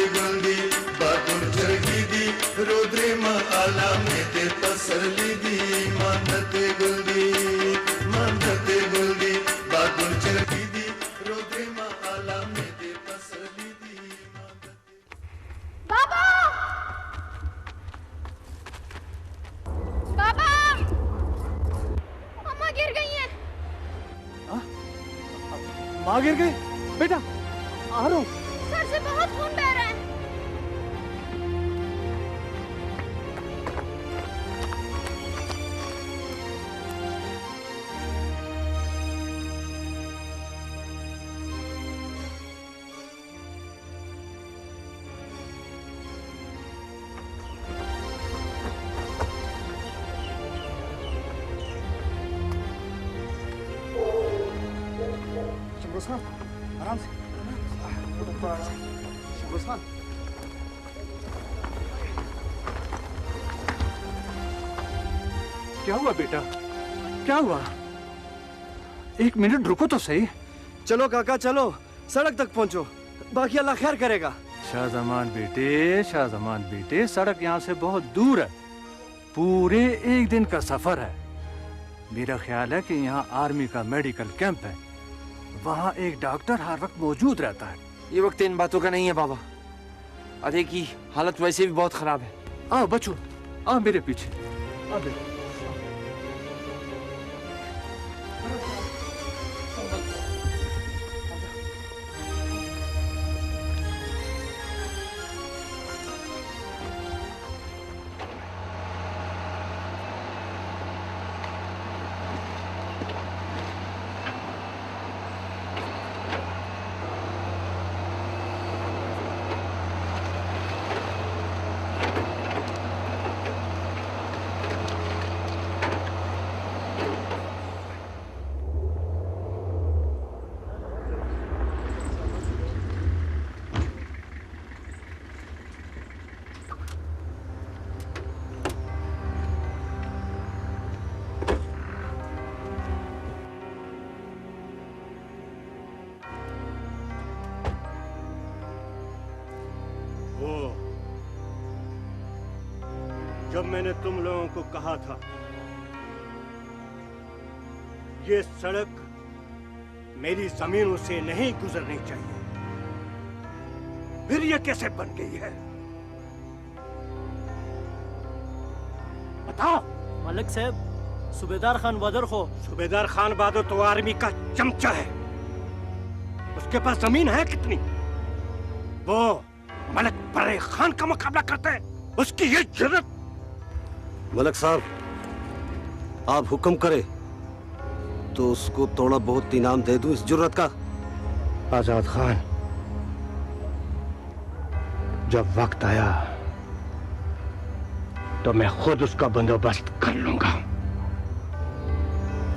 गुल्दी बातुन चरगीदी रुद्रे मा आला मेते पसरलीदी मानते गुल्दी बातुन चरगीदी रुद्रे मा आला मेते पसरलीदी बाबा बाबा अम्मा गिर गई हैं। माँ गिर गई? बेटा आ रहा हूँ। सर से बहुत खून बह रहा है। शमरोज खान आराम से। शमरोज खान क्या हुआ बेटा? क्या हुआ? एक मिनट रुको तो सही। चलो काका चलो, सड़क तक पहुंचो, बाकी अल्लाह खैर करेगा। शाहजमान बेटे सड़क यहाँ से बहुत दूर है, पूरे एक दिन का सफर है। मेरा ख्याल है कि यहाँ आर्मी का मेडिकल कैंप है, वहाँ एक डॉक्टर हर वक्त मौजूद रहता है। ये वक्त इन बातों का नहीं है बाबा, अरे की हालत वैसे भी बहुत खराब है। आओ बच्चों, आओ मेरे पीछे, आओ बेटा। जब मैंने तुम लोगों को कहा था ये सड़क मेरी जमीनों से नहीं गुजरनी चाहिए, फिर ये कैसे बन गई है बताओ। मलिक साहब, सूबेदार खान बहादुर को। सूबेदार खान बहादुर तो आर्मी का चमचा है, उसके पास जमीन है कितनी? वो मलिक बड़े खान का मुकाबला करते हैं, उसकी ये जरूरत। मलिक साहब आप हुक्म करें तो उसको थोड़ा बहुत इनाम दे दूं इस जुर्रत का। आजाद खान, जब वक्त आया तो मैं खुद उसका बंदोबस्त कर लूंगा,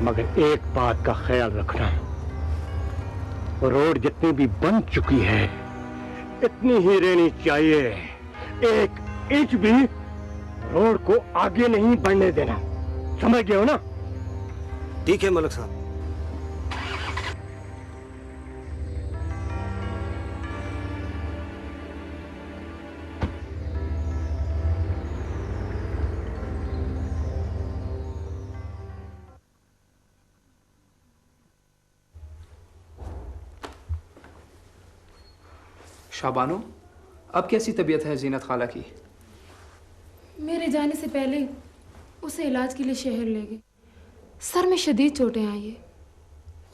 मगर एक बात का ख्याल रखना, रोड जितनी भी बन चुकी है इतनी ही रहनी चाहिए, एक इंच भी रोड को आगे नहीं बढ़ने देना, समझ गए हो ना? ठीक है मलिक साहब। शाबानो, अब कैसी तबीयत है जीनत खाला की? मेरे जाने से पहले उसे इलाज के लिए शहर ले गए। सर में शदीद चोटें आई है,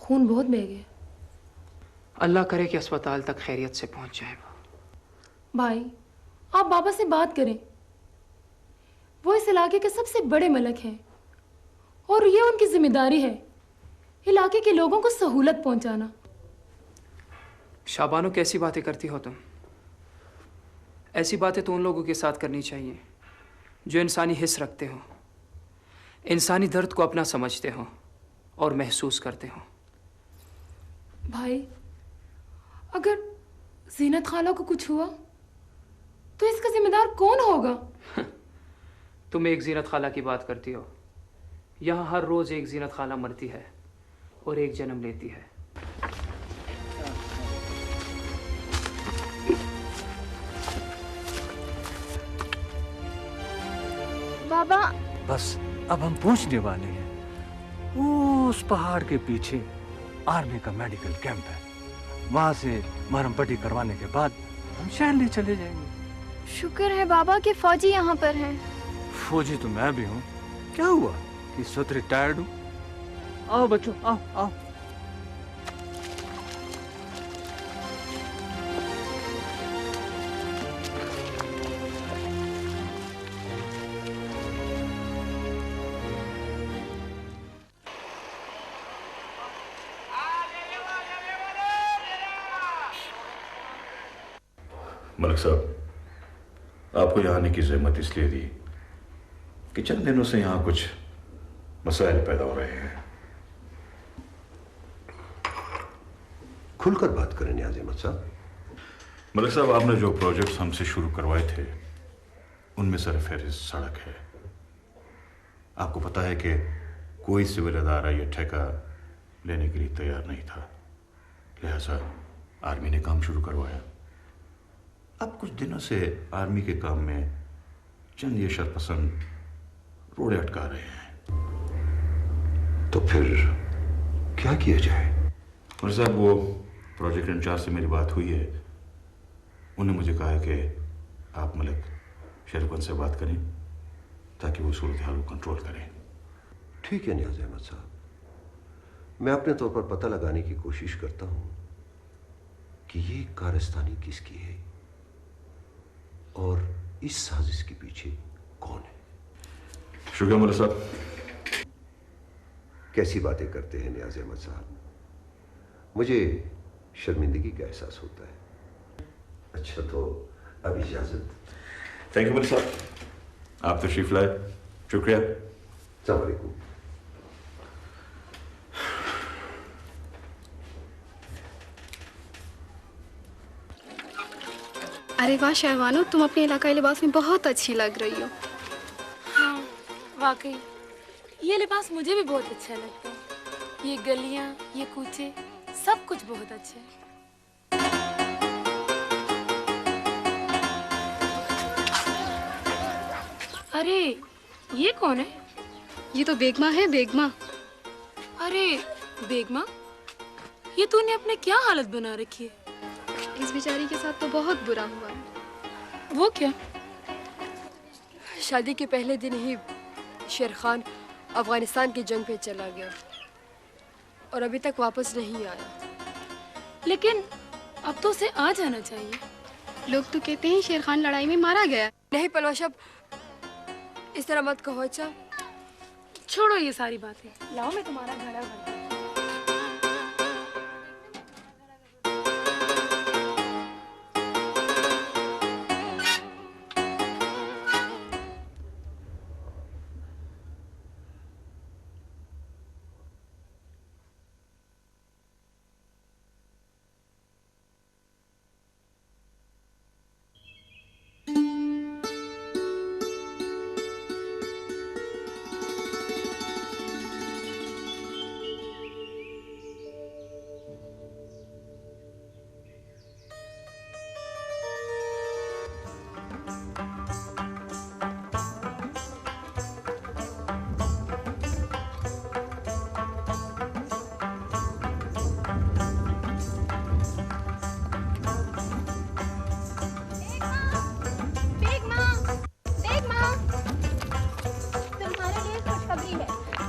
खून बहुत बह गया। अल्लाह करे कि अस्पताल तक खैरियत से पहुंच जाए। भाई आप बाबा से बात करें, वो इस इलाके के सबसे बड़े मलक हैं और ये उनकी जिम्मेदारी है इलाके के लोगों को सहूलत पहुंचाना। शाबानो, कैसी बातें करती हो तुम? ऐसी बातें तो उन लोगों के साथ करनी चाहिए जो इंसानी हिस्स रखते हो, इंसानी दर्द को अपना समझते हो और महसूस करते हो। भाई अगर जीनत खाला को कुछ हुआ तो इसका जिम्मेदार कौन होगा? तुम एक जीनत खाला की बात करती हो, यहाँ हर रोज एक जीनत खाला मरती है और एक जन्म लेती है। बाबा बस अब हम पहुंचने वाले हैं। उस पहाड़ के पीछे आर्मी का मेडिकल कैंप है। वहां से मरहम पट्टी करवाने के बाद हम शहर ले चले जाएंगे। शुक्र है बाबा कि फौजी यहाँ पर हैं। फौजी तो मैं भी हूँ। क्या हुआ कि इस वक्त रिटायर्ड हूँ? आओ बच्चों, आओ आओ। मलिक साहब, आपको यहाँ आने की जहमत इसलिए दी कि चंद दिनों से यहाँ कुछ मसाइल पैदा हो रहे हैं। खुलकर बात करें नियाज़ अहमद साहब। मलिक साहब, आपने जो प्रोजेक्ट्स हमसे शुरू करवाए थे उनमें सरफहरिस्त सड़क है। आपको पता है कि कोई सिविल अदारा या ठेका लेने के लिए तैयार नहीं था, लिहाजा आर्मी ने काम शुरू करवाया। अब कुछ दिनों से आर्मी के काम में चंद ये शरपसंद रोड़े अटका रहे हैं। तो फिर क्या किया जाए? मलिक साहब, वो प्रोजेक्ट इंचार्ज से मेरी बात हुई है। उन्होंने मुझे कहा है कि आप मलिक शरीफन से बात करें ताकि वो सूरत हाल को कंट्रोल करें। ठीक है नियाज़ अहमद साहब, मैं अपने तौर पर पता लगाने की कोशिश करता हूं कि ये कारस्तानी किसकी है और इस साजिश के पीछे कौन है। शुक्रिया मलिक साहब। कैसी बातें करते हैं नियाज़ अहमद साहब, मुझे शर्मिंदगी का एहसास होता है। अच्छा तो अब इजाजत। थैंक यू मलिक साहब, आप तशरीफ लाए, शुक्रिया। अस्सलाम वालेकुम। अरे वाह शहवानो, तुम अपने इलाकाई लिबास में बहुत अच्छी लग रही हो। हाँ वाकई ये लिबास मुझे भी बहुत अच्छा लगता है। ये गलियां, ये कूचे, सब कुछ बहुत अच्छा है। अरे ये कौन है? ये तो बेगमा है, बेगमा। अरे बेगमा, ये तूने अपने क्या हालत बना रखी है? इस बेचारी के साथ तो बहुत बुरा हुआ है। वो क्या? शादी के पहले दिन ही शेर खान अफगानिस्तान की जंग पे चला गया और अभी तक वापस नहीं आया। लेकिन अब तो उसे आ जाना चाहिए। लोग तो कहते हैं शेर खान लड़ाई में मारा गया। नहीं पलवाशब, इस तरह मत कहो। अच्छा छोड़ो ये सारी बातें, लाओ मैं तुम्हारा घड़ा भरती हूँ।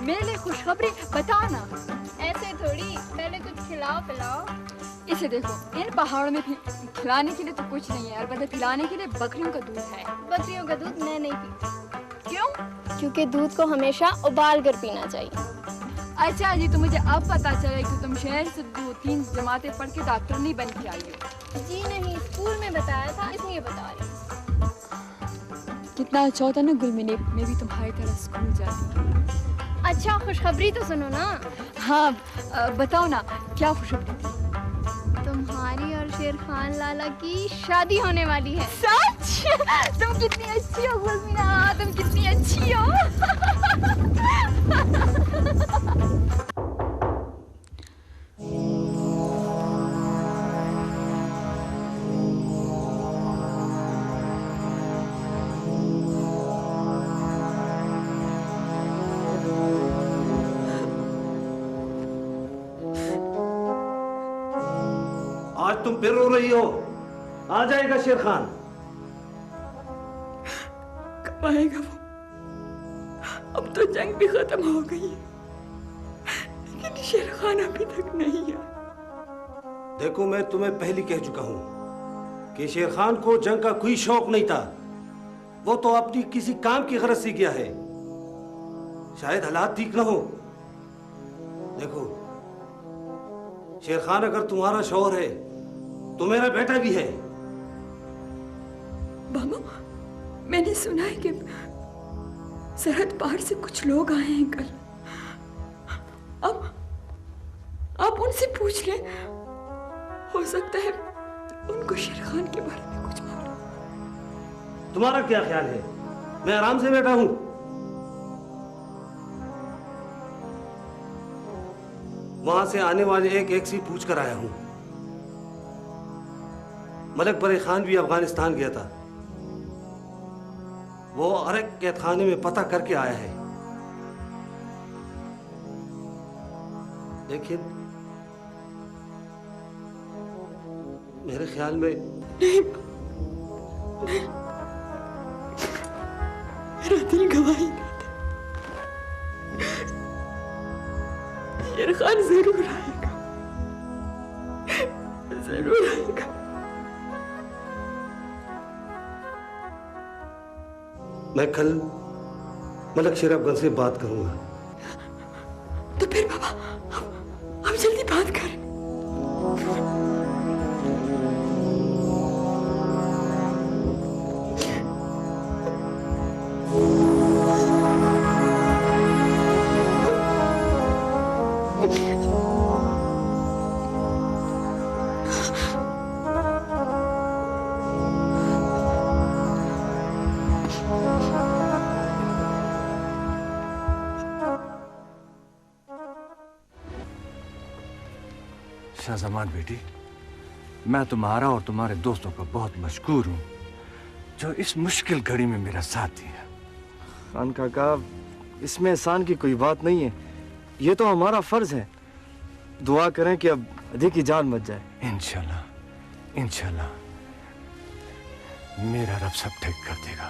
मेरे लिए खुशखबरी बताओ ना। ऐसे थोड़ी, पहले कुछ खिलाओ पिलाओ। इसे देखो, इन पहाड़ों में खिलाने के लिए तो कुछ नहीं है, अलबत्ता पिलाने के लिए बकरियों का दूध है। बकरियों का दूध मैं नहीं पीती। क्यों? क्योंकि दूध को हमेशा उबाल कर पीना चाहिए। अच्छा जी, तो मुझे अब पता चला कि तुम शहर से 2-3 जमातें पढ़ के डॉक्टर नहीं बन के आई हो। जी नहीं, स्कूल में बताया था इसलिए बता रही हूँ। कितना अच्छा होता ना गुलमिनी, मैं भी तुम्हारी तरह स्कूल जाती। अच्छा खुशखबरी तो सुनो ना। हाँ बताओ ना, क्या खुशखबरी थी? तुम्हारी और शेर खान लाला की शादी होने वाली है। सच? तुम कितनी अच्छी हो गुलमीना, तुम कितनी अच्छी हो। आज तुम फिर रो रही हो। आ जाएगा शेर खान। कब आएगा वो? अब तो जंग भी खत्म हो गई है, लेकिन शेर खान अभी तक नहीं आया। देखो, मैं तुम्हें पहले कह चुका हूं कि शेर खान को जंग का कोई शौक नहीं था। वो तो अपनी किसी काम की गरज से गया है। शायद हालात ठीक ना हो। देखो, शेर खान अगर तुम्हारा शौहर है तो मेरा बेटा भी है। बाबा, मैंने सुना है कि सरहद पार से कुछ लोग आए हैं कल। अब आप उनसे पूछ लें, हो सकता है उनको शेर खान के बारे में कुछ मालूम। तुम्हारा क्या ख्याल है? मैं आराम से बैठा हूं। वहां से आने वाले एक से पूछ कर आया हूं। मलक परे खान भी अफगानिस्तान गया था। वो अरक कैद खाने में पता करके आया है, लेकिन मेरे ख्याल में नहीं, मेरा दिल गवाही देता। शेर खान जरूर आएगा, जरूर आएगा। मैं कल मलक शेर अफगान से बात करूंगा। तो फिर बाबा, हम जल्दी बात करें। शाहजमान बेटी, मैं तुम्हारा और तुम्हारे दोस्तों का बहुत मशकूर हूँ जो इस मुश्किल घड़ी में मेरा साथ दिया। खान काका, इसमें एहसान की कोई बात नहीं है। ये तो हमारा फर्ज है। दुआ करें कि अब अधिक की जान बच जाए। इंशाल्लाह, इंशाल्लाह मेरा रब सब ठीक कर देगा।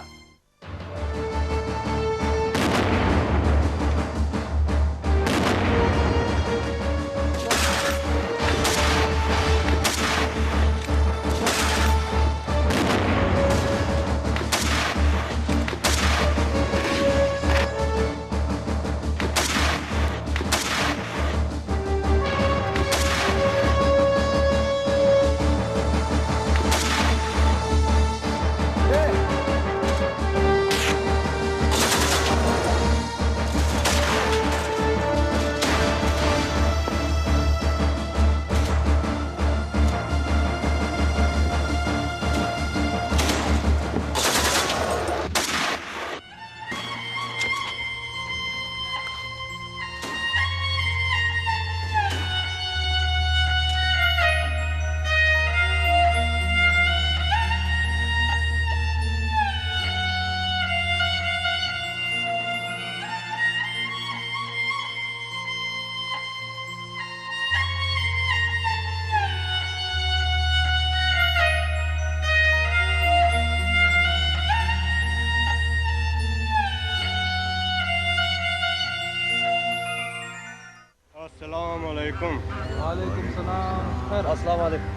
अस्सलामुअलैकुम। वालेकुम सलाम। खैर, अस्सलाम वालेकुम।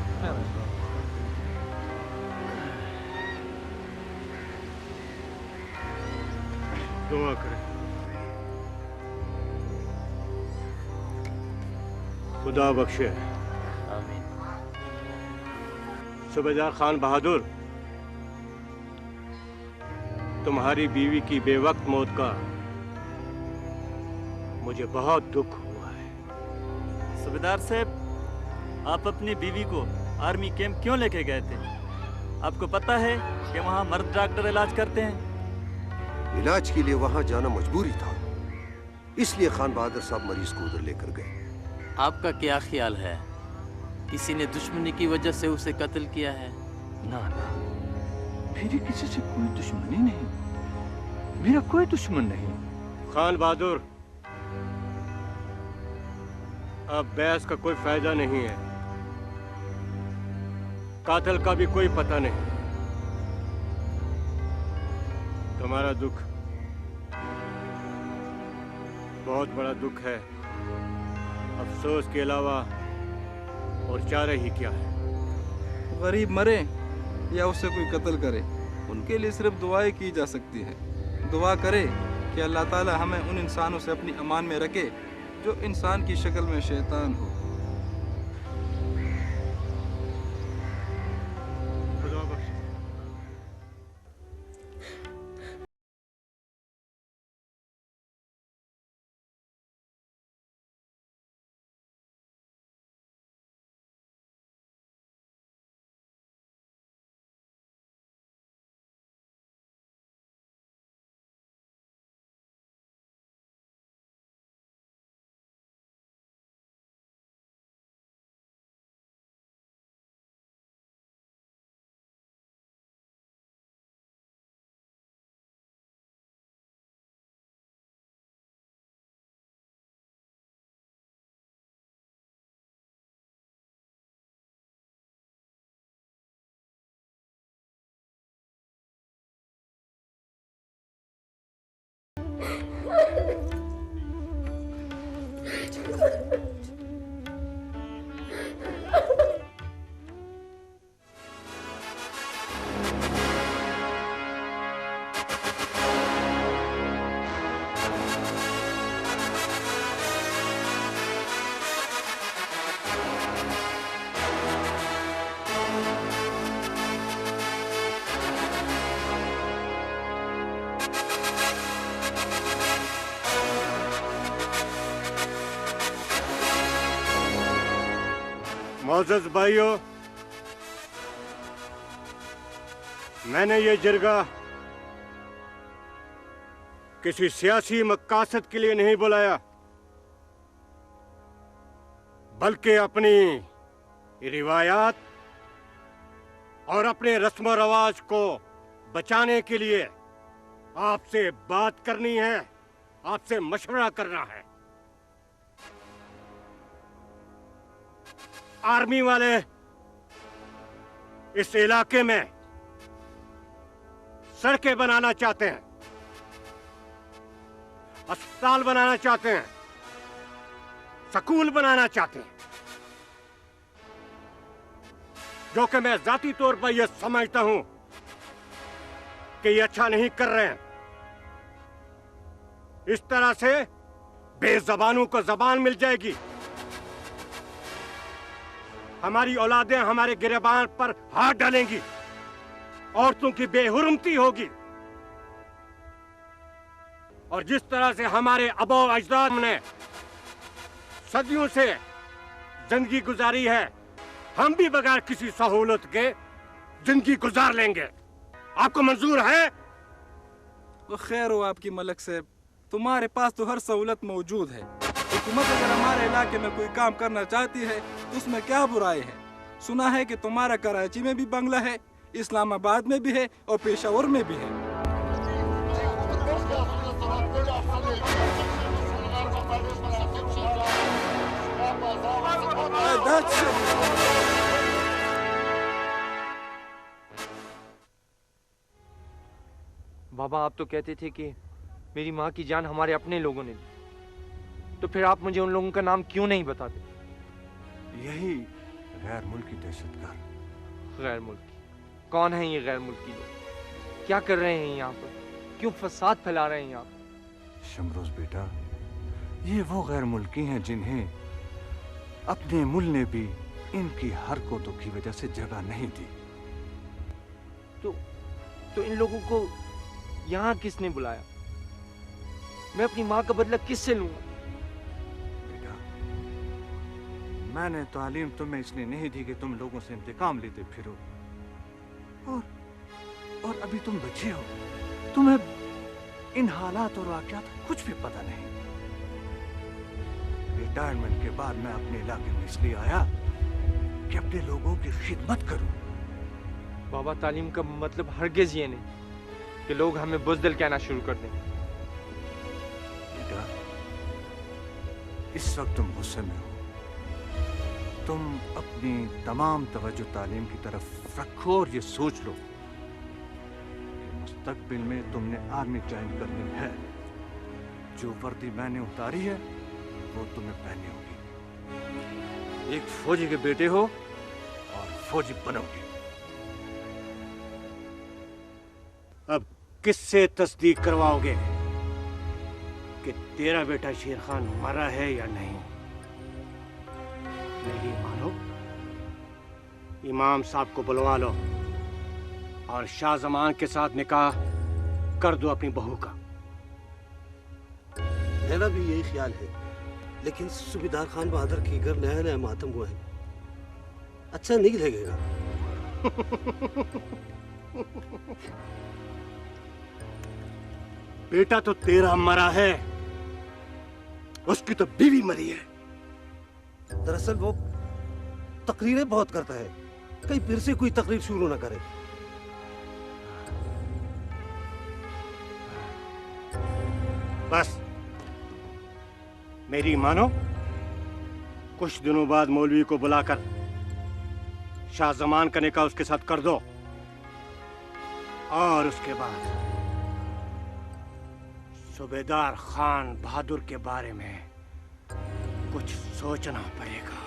दुआ करें, खुदा बख्शे। आमीन। सूबेदार खान बहादुर, तुम्हारी बीवी की बेवक्त मौत का मुझे बहुत दुख हुआ है। सूबेदार साहब, आप अपनी बीवी को आर्मी कैंप क्यों लेके गए थे? आपको पता है कि वहाँ मर्द डॉक्टर इलाज करते हैं। इलाज के लिए वहां जाना मजबूरी था, इसलिए खान बहादुर साहब मरीज को उधर लेकर गए। आपका क्या ख्याल है, किसी ने दुश्मनी की वजह से उसे कत्ल किया है? ना ना, मेरी किसी से कोई दुश्मनी नहीं, मेरा कोई दुश्मन नहीं। खान बहादुर, अब बहस का कोई फायदा नहीं है। कातिल का भी कोई पता नहीं। तुम्हारा दुख बहुत बड़ा दुख है। अफसोस के अलावा और चारा ही क्या है। गरीब मरे या उससे कोई कत्ल करे, उनके लिए सिर्फ दुआएं की जा सकती है। दुआ करे कि अल्लाह ताला हमें उन इंसानों से अपनी अमान में रखे जो इंसान की शक्ल में शैतान हो। मोअज़्ज़ज़ भाइयों, मैंने ये जरगा किसी सियासी मकासद के लिए नहीं बुलाया, बल्कि अपनी रिवायात और अपने रस्म रवाज को बचाने के लिए आपसे बात करनी है, आपसे मशवरा करना है। आर्मी वाले इस इलाके में सड़कें बनाना चाहते हैं, अस्पताल बनाना चाहते हैं, स्कूल बनाना चाहते हैं, जो कि मैं जाती तौर पर यह समझता हूं कि ये अच्छा नहीं कर रहे हैं। इस तरह से बेज़बानों को जबान मिल जाएगी, हमारी औलादें हमारे गिरबान पर हाथ डालेंगी, औरतों की बेहुरमती होगी। और जिस तरह से हमारे आबा अजदाद ने सदियों से जिंदगी गुजारी है, हम भी बगैर किसी सहूलत के जिंदगी गुजार लेंगे। आपको मंजूर है? तो खैर हो आपकी मलक साहब, तुम्हारे पास तो हर सहूलत मौजूद है। हुकूमत अगर हमारे इलाके में कोई काम करना चाहती है तो उसमें क्या बुराई है। सुना है कि तुम्हारा कराची में भी बंगला है, इस्लामाबाद में भी है और पेशावर में भी है। बाबा, आप तो कहते थे कि मेरी माँ की जान हमारे अपने लोगों ने ली, तो फिर आप मुझे उन लोगों का नाम क्यों नहीं बताते? यही गैर मुल्की दहशतगर्द। गैर मुल्की? कौन है ये गैर मुल्की लोग? क्या कर रहे हैं यहाँ पर? क्यों फसाद फैला रहे हैं यहाँ पर? शमरोज बेटा, ये वो गैर मुल्की हैं जिन्हें अपने मुल्क ने भी इनकी हरकतों की वजह से जगह नहीं दी। तो इन लोगों को यहाँ किसने बुलाया? मैं अपनी माँ का बदला किससे लूंगा? मैंने तालीम तुम्हें इसलिए नहीं दी कि तुम लोगों से इंतकाम लेते फिरो, और अभी तुम बच्चे हो, तुम्हें इन हालात और वाक़यात कुछ भी पता नहीं। रिटायरमेंट के बाद मैं अपने इलाके में इसलिए आया कि अपने लोगों की खिदमत करूं। बाबा, तालीम का मतलब हरगिज़ ये नहीं कि लोग हमें बुज़दिल कहना शुरू कर दें। बेटा, इस वक्त तुम गुस्से में हो, तुम अपनी तमाम तवज्जो तालीम की तरफ रखो और ये सोच लो कि मुस्तकबिल में तुमने आर्मी ज्वाइन करनी है। जो वर्दी मैंने उतारी है वो तुम्हें पहननी होगी। एक फौजी के बेटे हो और फौजी बनोगे। अब किससे तस्दीक करवाओगे कि तेरा बेटा शेर खान मरा है या नहीं? नहीं मानो, इमाम साहब को बुलवा लो और शाहजमान के साथ निकाह कर दो अपनी बहू का। मेरा भी यही ख्याल है, लेकिन सूबेदार खान बहादुर के घर नया नया मातम हुआ है, अच्छा नहीं लगेगा। बेटा तो तेरा मरा है, उसकी तो बीवी मरी है। दरअसल वो तकरीरें बहुत करता है, कहीं फिर से कोई तकरीर शुरू ना करे। बस मेरी मानो, कुछ दिनों बाद मौलवी को बुलाकर शाहजमान का निकाह उसके साथ कर दो और उसके बाद सूबेदार खान बहादुर के बारे में कुछ सोचना पड़ेगा।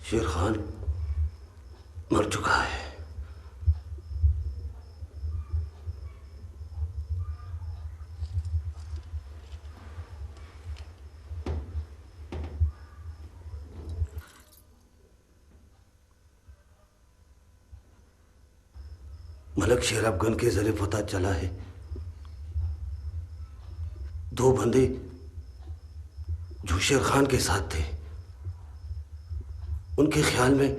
शेर खान मर चुका है। मलक शेर अफगन के जरिए पता चला है, दो बंदे जो शेर खान के साथ थे, उनके ख्याल में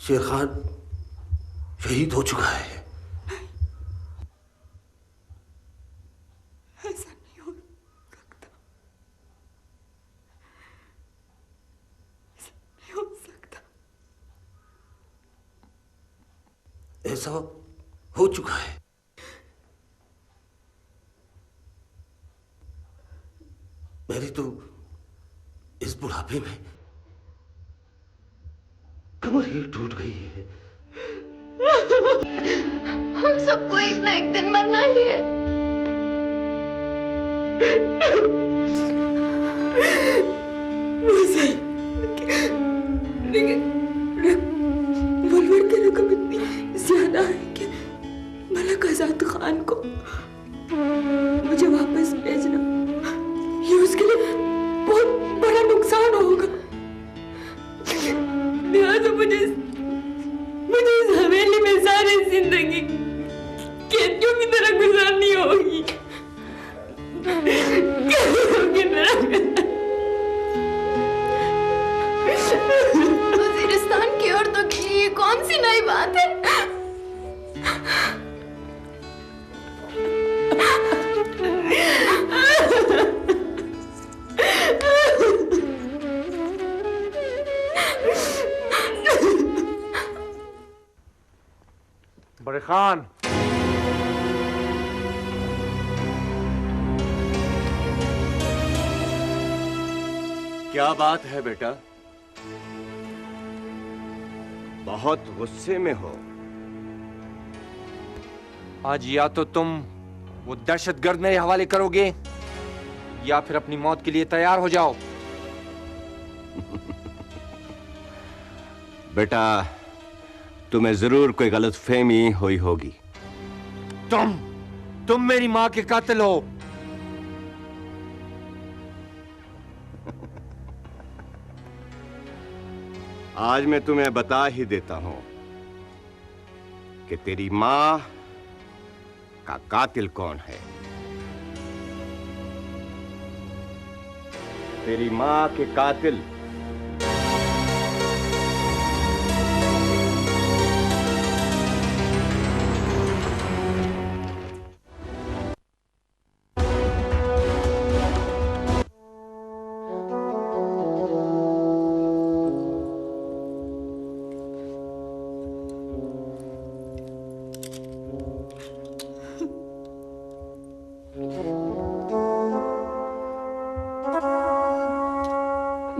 शेर खान शहीद हो चुका है। ऐसा नहीं हो सकता, ऐसा नहीं हो सकता। ऐसा हो चुका है। मेरी तो इस बुढ़ापे में कमर ही टूट गई है। हम सबको एक ना एक दिन मरना ही है। वलवर की रकम इतनी ज्यादा है कि मलक आजाद खान को मुझे वापस भेजना ये उसके लिए बहुत बड़ा नुकसान होगा। लिहाजा मुझे इस हवेली में सारी जिंदगी कैदियों की तरह गुजारनी होगी। कैदियों की तरह। वजीरिस्तान की औरतों के लिए कौन सी नई बात है? बड़े खान, क्या बात है बेटा? बहुत गुस्से में हो। आज या तो तुम वो दहशतगर्द मेरे हवाले करोगे या फिर अपनी मौत के लिए तैयार हो जाओ। बेटा, तुम्हें जरूर कोई गलतफहमी हुई होगी। तुम मेरी मां के कातिल हो। आज मैं तुम्हें बता ही देता हूं कि तेरी मां का कातिल कौन है। तेरी मां के कातिल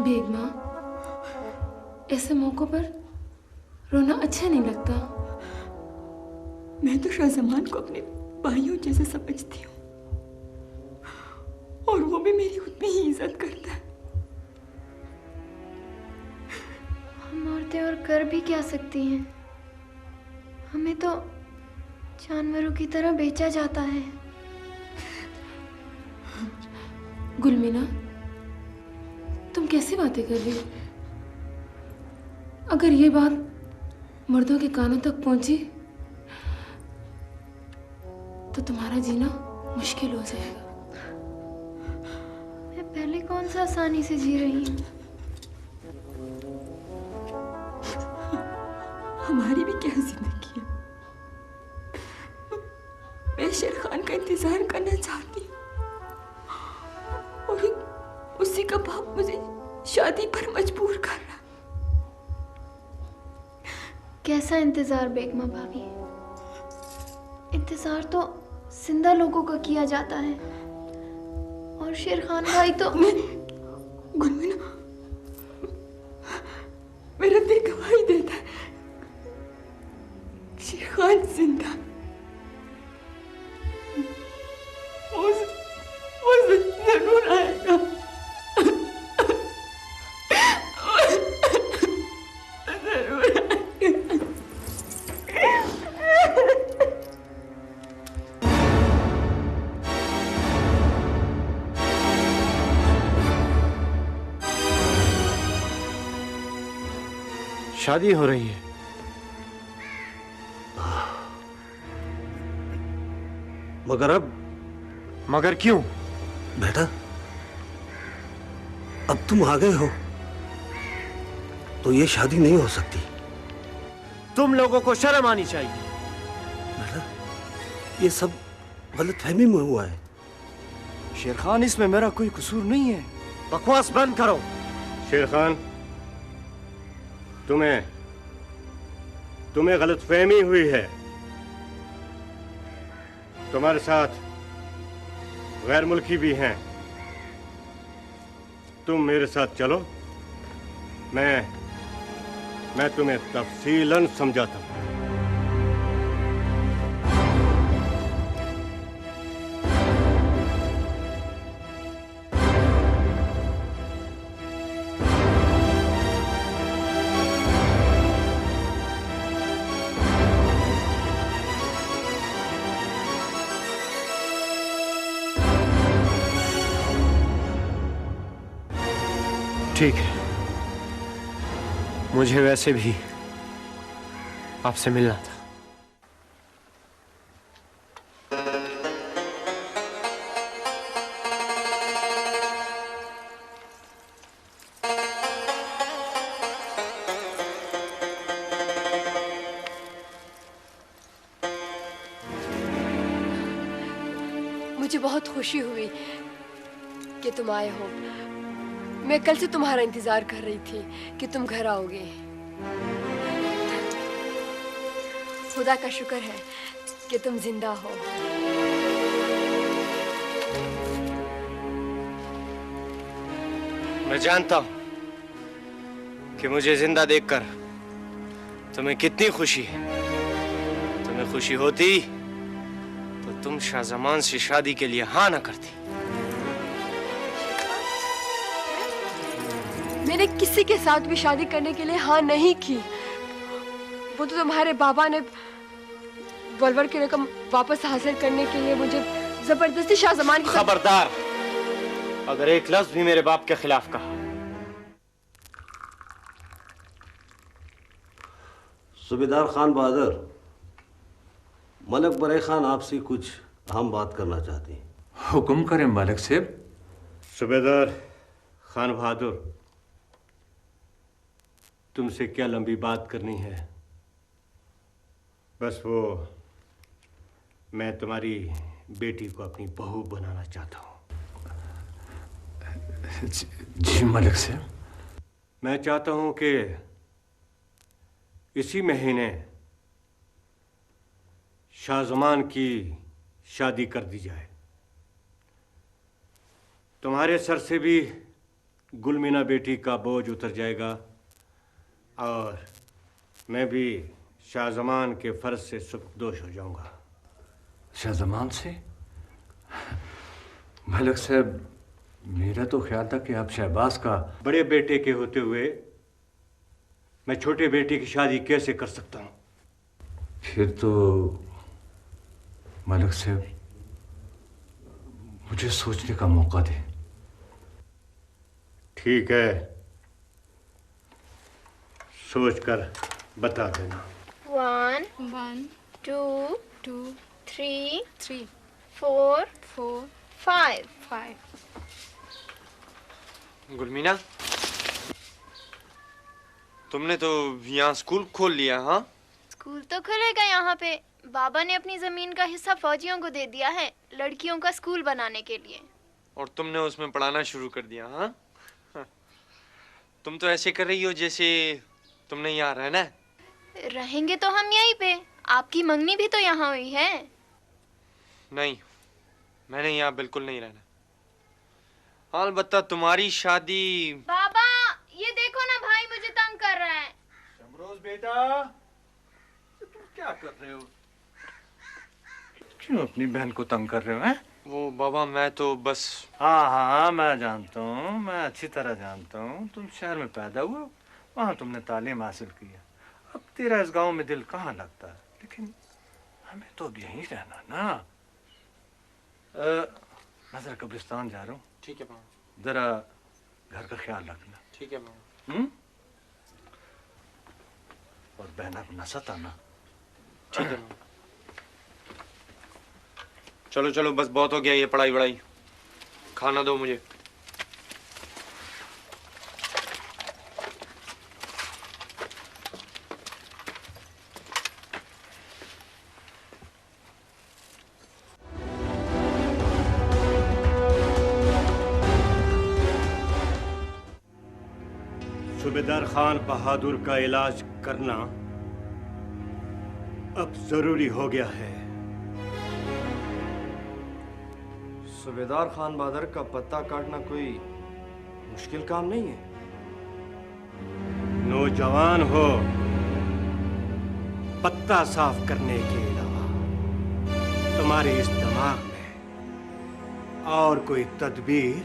बेगमा, ऐसे मौकों पर रोना अच्छा नहीं लगता। मैं तो शाहजमान को अपने भाइयों जैसे समझती हूँ और वो भी मेरी उतनी ही इज्जत करता है। हम औरतें और कर भी क्या सकती हैं? हमें तो जानवरों की तरह बेचा जाता है। गुलमीना, तुम कैसी बातें कर रही हो? अगर ये बात मर्दों के कानों तक पहुंची तो तुम्हारा जीना मुश्किल हो जाएगा। मैं पहले कौन सा आसानी से जी रही हूँ। हमारी भी क्या जिंदगी है। मैं शेर खान का इंतजार करना चाहती हूँ और उसी का बाप मुझे शादी पर मजबूर कर रहा। कैसा इंतजार बेगमा भाभी? इंतजार तो जिंदा लोगों का किया जाता है और शेर खान भाई तो गुलमीना, मेरा दिल गवाही देता है शेर खान जिंदा। वो जरूर आएगा। शादी हो रही है। मगर क्यों? बेटा, अब तुम आ गए हो तो ये शादी नहीं हो सकती। तुम लोगों को शर्म आनी चाहिए। बेटा, ये सब गलतफहमी में हुआ है। शेर खान, इसमें मेरा कोई कसूर नहीं है। बकवास बंद करो। शेर खान, तुम्हें गलतफहमी हुई है। तुम्हारे साथ गैर मुल्की भी हैं। तुम मेरे साथ चलो, मैं तुम्हें तफसीलन समझाता हूं। ठीक है, मुझे वैसे भी आपसे मिलना था। मुझे बहुत खुशी हुई कि तुम आए हो। मैं कल से तुम्हारा इंतजार कर रही थी कि तुम घर आओगे। खुदा का शुक्र है कि तुम जिंदा हो। मैं जानता हूं कि मुझे जिंदा देखकर तुम्हें कितनी खुशी है। तुम्हें खुशी होती तो तुम शाहजमान से शादी के लिए हाँ ना करती। मैंने किसी के साथ भी शादी करने के लिए हाँ नहीं की। वो तो तुम्हारे बाबा ने वलवर की रकम वापस हासिल करने के लिए मुझे जबरदस्ती शाहजमान की खबरदार, अगर एक लफ्ज भी मेरे बाप के खिलाफ कहा। सूबेदार खान बहादुर, मलक बरे खान आपसे कुछ अहम बात करना चाहती हैं। हुक्म करें मलिक साहब। सूबेदार खान बहादुर, तुमसे क्या लंबी बात करनी है। बस वो, मैं तुम्हारी बेटी को अपनी बहू बनाना चाहता हूँ। जी मलिक साहब। मैं चाहता हूँ कि इसी महीने शाहजमान की शादी कर दी जाए। तुम्हारे सर से भी गुलमीना बेटी का बोझ उतर जाएगा और मैं भी शाहजमान के फर्ज से सुबकदोश हो जाऊंगा। शाहजमान से? मलिक साहब, मेरा तो ख्याल था कि आप शहबाज का बड़े बेटे के होते हुए मैं छोटे बेटे की शादी कैसे कर सकता हूँ? फिर तो मलिक साहब मुझे सोचने का मौका दे। ठीक है, सोचकर बता देना। 1 2 3 4 5 गुलमीना, तुमने तो यहाँ स्कूल खोल लिया। हाँ, स्कूल तो खुलेगा यहाँ पे। बाबा ने अपनी जमीन का हिस्सा फौजियों को दे दिया है लड़कियों का स्कूल बनाने के लिए। और तुमने उसमें पढ़ाना शुरू कर दिया। हाँ, तुम तो ऐसे कर रही हो जैसे तुमने यहाँ रहना है। रहेंगे तो हम यहीं पे। आपकी मंगनी भी तो यहाँ हुई है। नहीं, मैंने यहाँ बिल्कुल नहीं रहना। हाँ, अलबत्ता तुम्हारी शादी। बाबा, ये देखो ना, भाई मुझे तंग कर रहा है। शमरोज बेटा, तुम क्या कर रहे हो? क्यों अपनी बहन को तंग कर रहे हो? हैं? वो बाबा, मैं तो बस। हाँ, मैं जानता हूँ, मैं अच्छी तरह जानता हूँ। तुम शहर में पैदा हुए, वहाँ तुमने तालीम हासिल की है। अब तेरा इस गांव में दिल कहाँ लगता है? लेकिन हमें तो अब यहीं रहना ना। मैं जरा कब्रिस्तान जा रहा हूँ। ठीक है बाबा। जरा घर का ख्याल रखना। ठीक है बाबा। और बहना को न सताना। ठीक है बाबा। चलो चलो, बस बहुत हो गया ये पढ़ाई वढ़ाई। खाना दो मुझे। सूबेदार खान बहादुर का इलाज करना अब जरूरी हो गया है। सूबेदार खान बहादुर का पत्ता काटना कोई मुश्किल काम नहीं है। नौजवान हो, पत्ता साफ करने के अलावा तुम्हारे इस दिमाग में और कोई तदबीर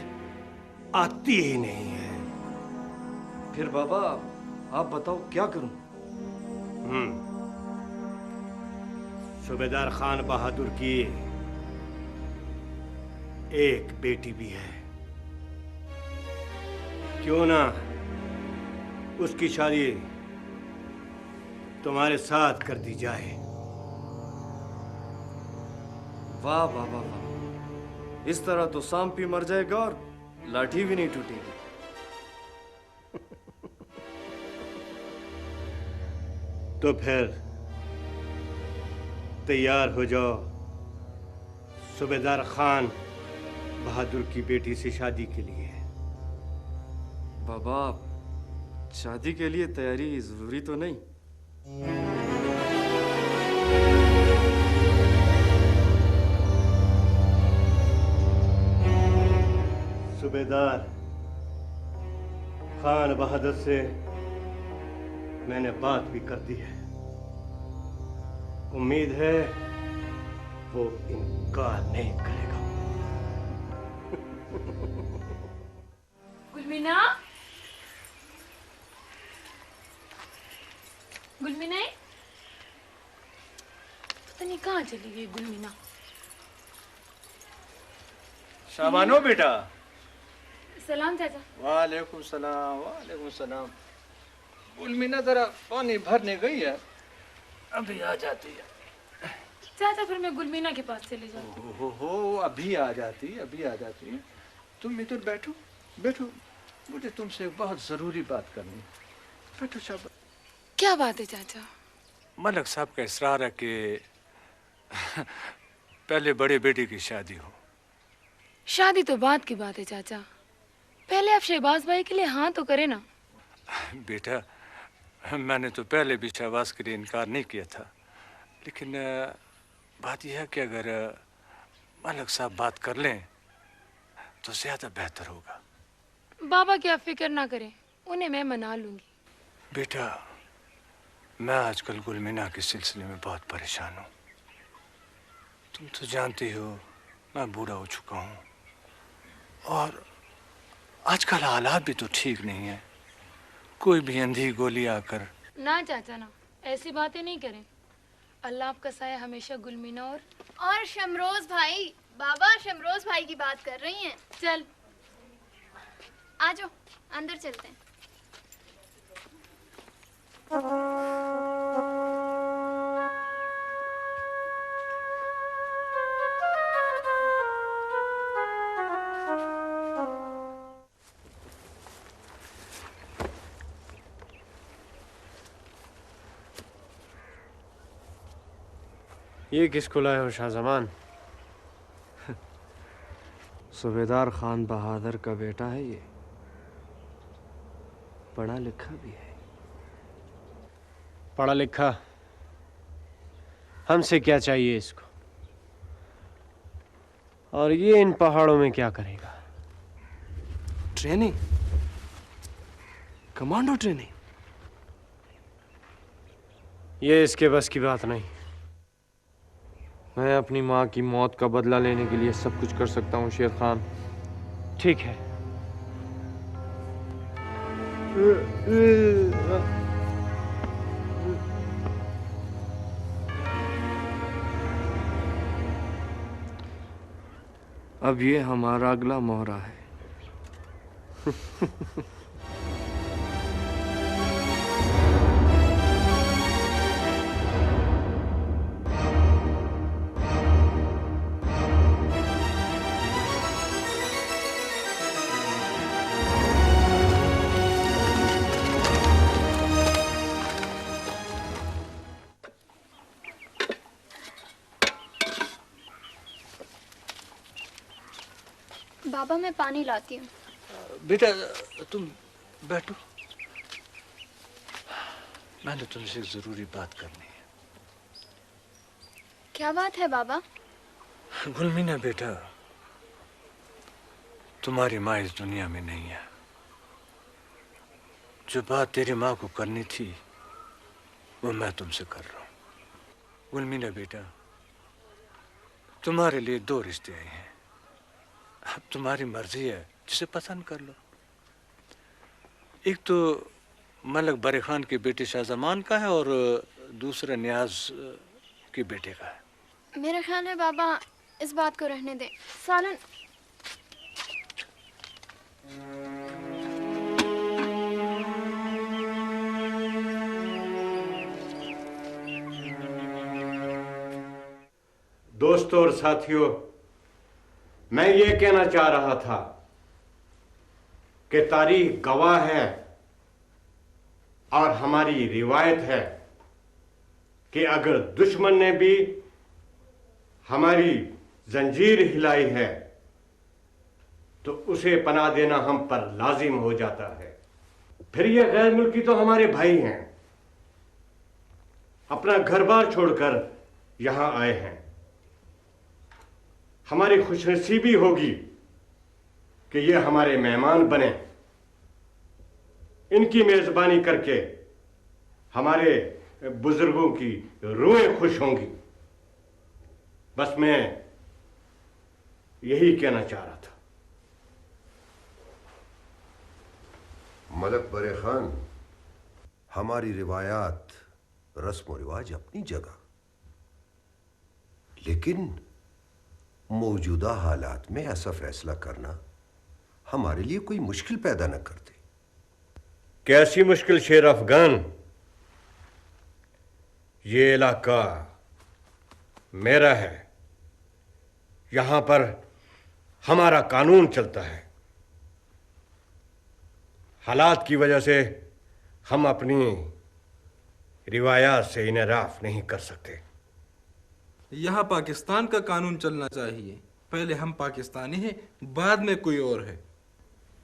आती ही नहीं है। फिर बाबा, आप बताओ क्या करूं? सूबेदार खान बहादुर की एक बेटी भी है। क्यों ना उसकी शादी तुम्हारे साथ कर दी जाए। वाह वाह वाह वाह, इस तरह तो सांप भी मर जाएगा और लाठी भी नहीं टूटेगी। तो फिर तैयार हो जाओ सूबेदार खान बहादुर की बेटी से शादी के लिए। बाबा, शादी के लिए तैयारी जरूरी तो नहीं? सूबेदार खान बहादुर से मैंने बात भी कर दी है। उम्मीद है वो इन का नहीं करेगा। गुलमीना, गुलमीना, पता नहीं कहाँ चली गई गुलमीना। शाबानो बेटा। सलाम चाचा। वालेकुम सलाम, वालेकुम सलाम। गुलमीना जरा पानी भरने गई है, अभी आ जाती है। चाचा फिर मैं गुलमीना के पास चली जाऊँ। हो अभी आ जाती, अभी आ जाती है। तुम इधर बैठो, बैठो, मुझे तुमसे एक बहुत जरूरी बात करनी है। बैठो शाबाश। क्या बात है चाचा? मलक साहब का इसरार है कि पहले बड़े बेटे की शादी हो। शादी तो बात की बात है चाचा, पहले आप शहबाज भाई के लिए हाँ तो करें ना। बेटा, मैंने तो पहले भी शहबाज के लिए इनकार नहीं किया था, लेकिन बात यह है कि अगर मलक साहब बात कर लें तो ज्यादा बेहतर होगा। बाबा की आप फिक्र ना करें, उन्हें मैं मना लूंगी। बेटा, मैं आजकल गुलमीना के सिलसिले में बहुत परेशान हूँ। तुम तो जानती हो मैं बूढ़ा हो चुका हूँ और आजकल हालात भी तो ठीक नहीं है। कोई भी अंधी गोली आकर। ना चाचा ना, ऐसी बातें नहीं करें। अल्लाह आपका साया हमेशा गुलमीना और शमरोज भाई, बाबा शमरोज भाई की बात कर रही हैं। चल आ जाओ, अंदर चलते हैं। ये किसको लाए हो शाहजमान? सूबेदार खान बहादुर का बेटा है ये, पढ़ा लिखा भी है। पढ़ा लिखा? हमसे क्या चाहिए इसको? और ये इन पहाड़ों में क्या करेगा? Training, commando training? ये इसके बस की बात नहीं। मैं अपनी माँ की मौत का बदला लेने के लिए सब कुछ कर सकता हूँ शेर खान, ठीक है? अब ये हमारा अगला मोहरा है। बाबा मैं पानी लाती हूँ। बेटा तुम बैठो, मैंने तुमसे जरूरी बात करनी है। क्या बात है बाबा? गुलमीना बेटा, तुम्हारी माँ इस दुनिया में नहीं है। जो बात तेरी माँ को करनी थी वो मैं तुमसे कर रहा हूँ। गुलमीना बेटा, तुम्हारे लिए दो रिश्ते आए हैं। अब तुम्हारी मर्जी है, जिसे पसंद कर लो। एक तो मलक बरे खान के बेटे शाहजमान का है और दूसरा नियाज के बेटे का है। मेरा ख्याल है बाबा इस बात को रहने दें। सालन दोस्तों और साथियों, मैं ये कहना चाह रहा था कि तारीख गवाह है और हमारी रिवायत है कि अगर दुश्मन ने भी हमारी जंजीर हिलाई है तो उसे पनाह देना हम पर लाजिम हो जाता है। फिर ये गैर मुल्की तो हमारे भाई हैं, अपना घर बार छोड़कर यहां आए हैं। हमारी खुशनसीबी होगी कि ये हमारे मेहमान बने। इनकी मेजबानी करके हमारे बुजुर्गों की रूहें खुश होंगी। बस मैं यही कहना चाह रहा था। मलक बरे खान, हमारी रिवायात रस्म रिवाज अपनी जगह, लेकिन मौजूदा हालात में ऐसा फैसला करना हमारे लिए कोई मुश्किल पैदा न करते। कैसी मुश्किल शेर अफगान? ये इलाका मेरा है, यहां पर हमारा कानून चलता है। हालात की वजह से हम अपनी रिवायात से इनराफ नहीं कर सकते। यहाँ पाकिस्तान का कानून चलना चाहिए। पहले हम पाकिस्तानी हैं, बाद में कोई और है।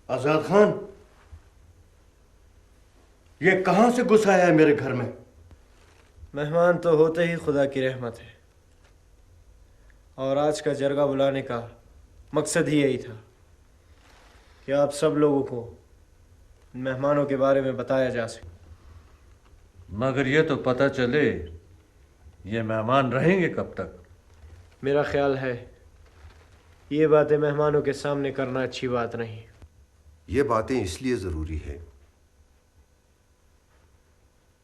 आजाद खान, ये कहां से घुस आया है मेरे घर में? मेहमान तो होते ही खुदा की रहमत है, और आज का जरगा बुलाने का मकसद ही यही था कि आप सब लोगों को मेहमानों के बारे में बताया जा सके। मगर ये तो पता चले ये मेहमान रहेंगे कब तक? मेरा ख्याल है ये बातें मेहमानों के सामने करना अच्छी बात नहीं। ये बातें इसलिए जरूरी है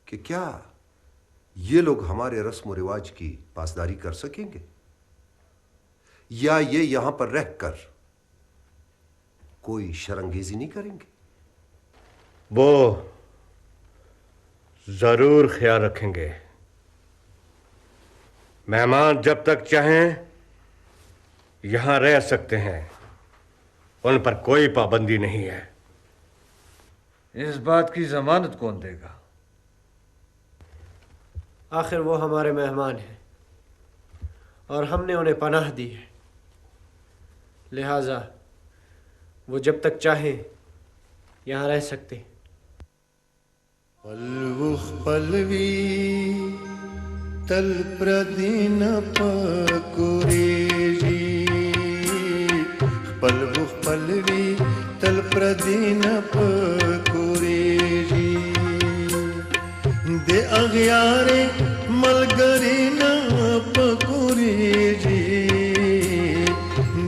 कि क्या ये लोग हमारे रस्म रिवाज की पासदारी कर सकेंगे, या ये यहां पर रहकर कोई शर्मंगेजी नहीं करेंगे? वो जरूर ख्याल रखेंगे। मेहमान जब तक चाहें यहां रह सकते हैं, उन पर कोई पाबंदी नहीं है। इस बात की जमानत कौन देगा? आखिर वो हमारे मेहमान हैं और हमने उन्हें पनाह दी है, लिहाजा वो जब तक चाहें यहाँ रह सकते हैं। पलवुख पलवी तल प्रदीन पकुरेजी, पलवुख पलवी तल प्रदीन पकुरेजी, दे अग्यारे मलगरी न पकुरेजी,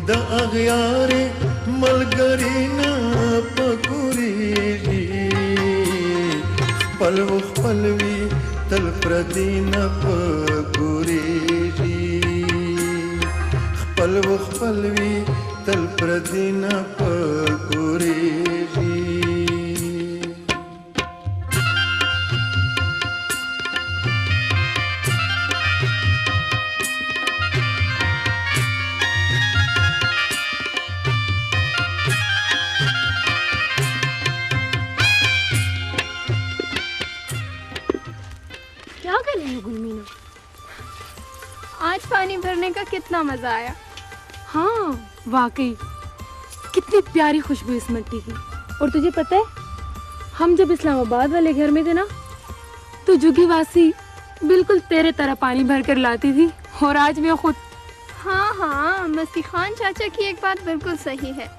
द अग्यारे मलगरी न पकुरेजी, पलवुख पलवी तल प्रदीन पकुरेजी, पलवुख पलवी तल प्रदीन पकुरेजी। क्या कर रही हो गुलमीना? आज पानी भरने का कितना मजा आया। हाँ वाकई, कितनी प्यारी खुशबू इस मिट्टी की। और तुझे पता है, हम जब इस्लामाबाद वाले घर में थे ना, तो जुगी वासी बिल्कुल तेरे तरह पानी भर कर लाती थी, और आज मैं खुद। हाँ हाँ, मस्ती खान चाचा की एक बात बिल्कुल सही है।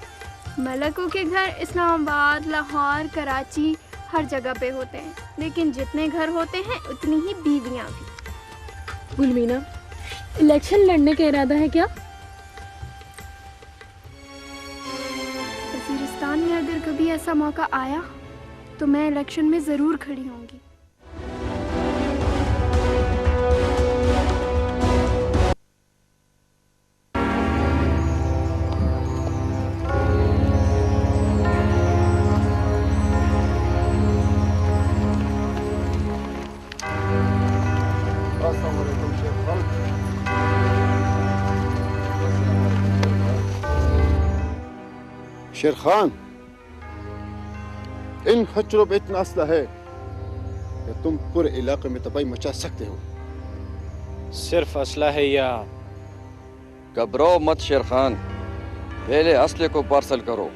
मलकों के घर इस्लामाबाद, लाहौर, कराची हर जगह पे होते हैं, लेकिन जितने घर होते हैं उतनी ही बीवियां भी। गुलमीना, इलेक्शन लड़ने का इरादा है क्या? वज़ीरिस्तान में अगर कभी ऐसा मौका आया तो मैं इलेक्शन में ज़रूर खड़ी होंगी। शेर खान, इन खच्चरों पे इतना असला है कि तुम पूरे इलाके में तबाही मचा सकते हो। सिर्फ असला है या? घबराओ मत शेर खान, पहले असले को पार्सल करो।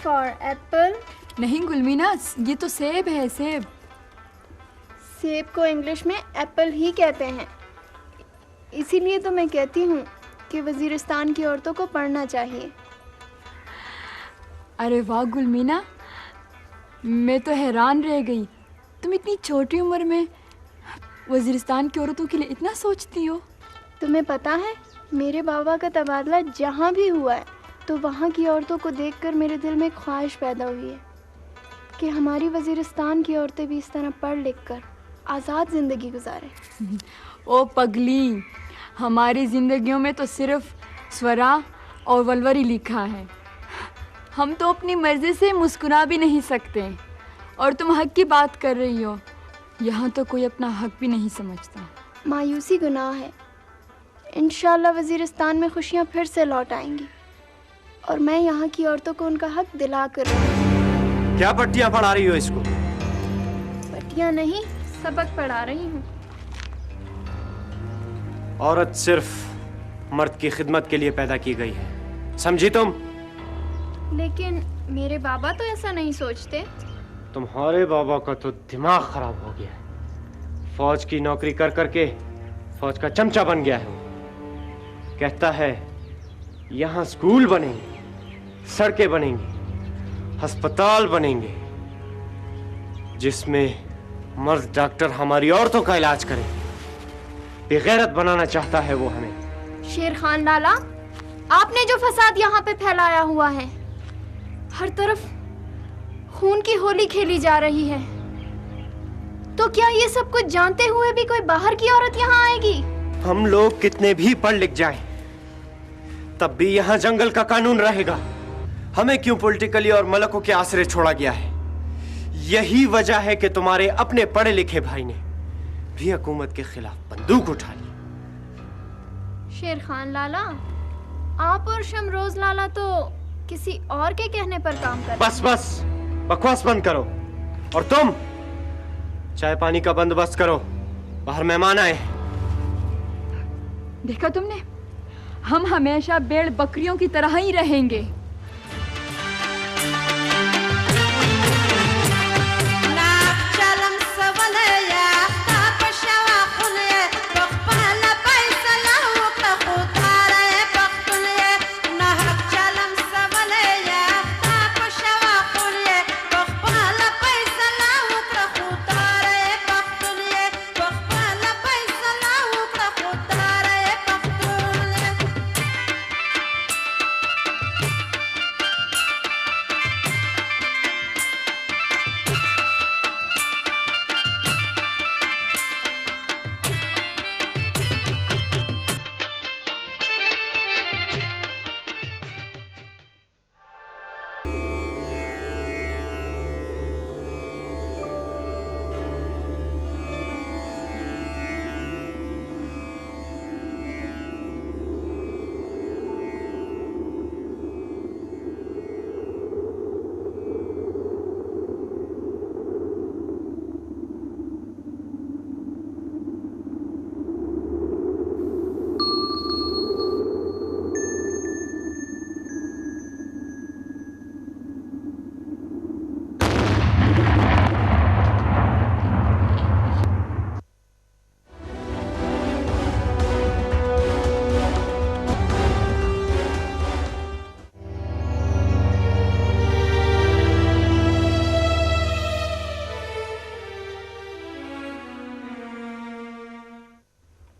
for apple. नहीं गुलमीना, ये तो सेब है, सेब। सेब को इंग्लिश में एप्पल ही कहते हैं। इसीलिए तो मैं कहती हूँ कि वजीरिस्तान की औरतों को पढ़ना चाहिए। अरे वाह गुलमीना, मैं तो हैरान रह गई। तुम इतनी छोटी उम्र में वजीरिस्तान की औरतों के लिए इतना सोचती हो। तुम्हें पता है, मेरे बाबा का तबादला जहाँ भी हुआ है तो वहाँ की औरतों को देखकर मेरे दिल में ख्वाहिश पैदा हुई है कि हमारी वजीरिस्तान की औरतें भी इस तरह पढ़ लिख कर आज़ाद ज़िंदगी गुजारें। ओ पगली, हमारी ज़िंदगियों में तो सिर्फ स्वरा और वलवर ही लिखा है। हम तो अपनी मर्ज़ी से मुस्कुरा भी नहीं सकते, और तुम हक की बात कर रही हो। यहाँ तो कोई अपना हक भी नहीं समझता। मायूसी गुनाह है। इंशाल्लाह वजीरिस्तान में खुशियाँ फिर से लौट आएंगी, और मैं यहाँ की औरतों को उनका हक दिला कर रही हूँ। क्या पट्टियाँ पढ़ा रही हो इसको? पट्टियाँ नहीं, सबक पढ़ा रही हूँ। औरत सिर्फ मर्द की खिदमत के लिए पैदा की गई है, समझी तुम? लेकिन मेरे बाबा तो ऐसा नहीं सोचते। तुम्हारे बाबा का तो दिमाग खराब हो गया है। फौज की नौकरी कर करके फौज का चमचा बन गया है। कहता है यहाँ स्कूल बनेंगे, सड़कें बनेंगी, अस्पताल बनेंगे, जिसमें मर्द डॉक्टर हमारी औरतों का इलाज करेंगे। बेगैरत बनाना चाहता है वो हमें। शेर खान लाला, आपने जो फसाद यहाँ पे फैलाया हुआ है, हर तरफ खून की होली खेली जा रही है, तो क्या ये सब कुछ जानते हुए भी कोई बाहर की औरत यहाँ आएगी? हम लोग कितने भी पढ़ लिख जाएं, तब भी यहाँ जंगल का कानून रहेगा। हमें क्यों पॉलिटिकली और मलकों के आसरे छोड़ा गया है? यही वजह है कि तुम्हारे अपने पढ़े लिखे भाई ने भी हुकूमत के खिलाफ बंदूक उठा ली। शेर खान लाला, आप और शमरोज लाला तो किसी और के कहने पर काम कर। बस बस, बकवास बंद करो। और तुम चाय पानी का बंदोबस्त करो, बाहर मेहमान आए। देखा तुमने, हम हमेशा भेड़ बकरियों की तरह ही रहेंगे।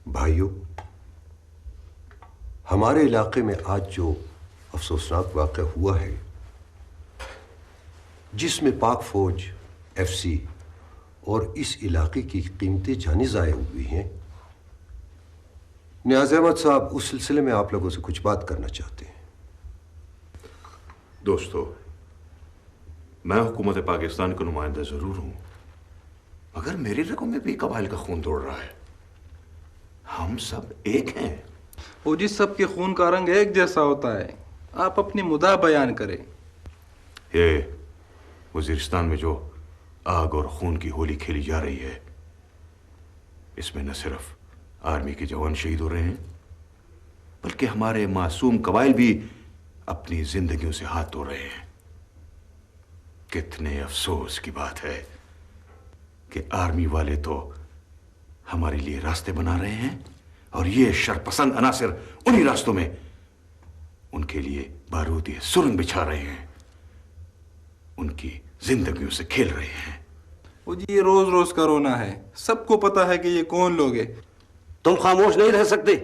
भाइयों, हमारे इलाके में आज जो अफसोसनाक वाक़या हुआ है, जिसमें पाक फौज, एफसी और इस इलाके की कीमती जानें ज़ाया हुई हैं, नियाज़ अहमद साहब उस सिलसिले में आप लोगों से कुछ बात करना चाहते हैं। दोस्तों, मैं हुकूमत पाकिस्तान का नुमाइंदा ज़रूर हूँ, मगर मेरी रगों में भी कबाइल का खून दौड़ रहा है। हम सब एक हैं। वो जिस सब के खून का रंग एक जैसा होता है, आप अपनी मुद्दा बयान करें। ये वजीरिस्तान में जो आग और खून की होली खेली जा रही है, इसमें न सिर्फ आर्मी के जवान शहीद हो रहे हैं, बल्कि हमारे मासूम कबाइल भी अपनी जिंदगियों से हाथ धो रहे हैं। कितने अफसोस की बात है कि आर्मी वाले तो हमारे लिए रास्ते बना रहे हैं और ये शरपसंद अनासिर उन्हीं रास्तों में उनके लिए बारूदी सुरंग बिछा रहे हैं, उनकी जिंदगियों से खेल रहे हैं। वो जी ये रोज रोज का रोना है, सबको पता है कि ये कौन लोग हैं। तुम खामोश नहीं रह सकते,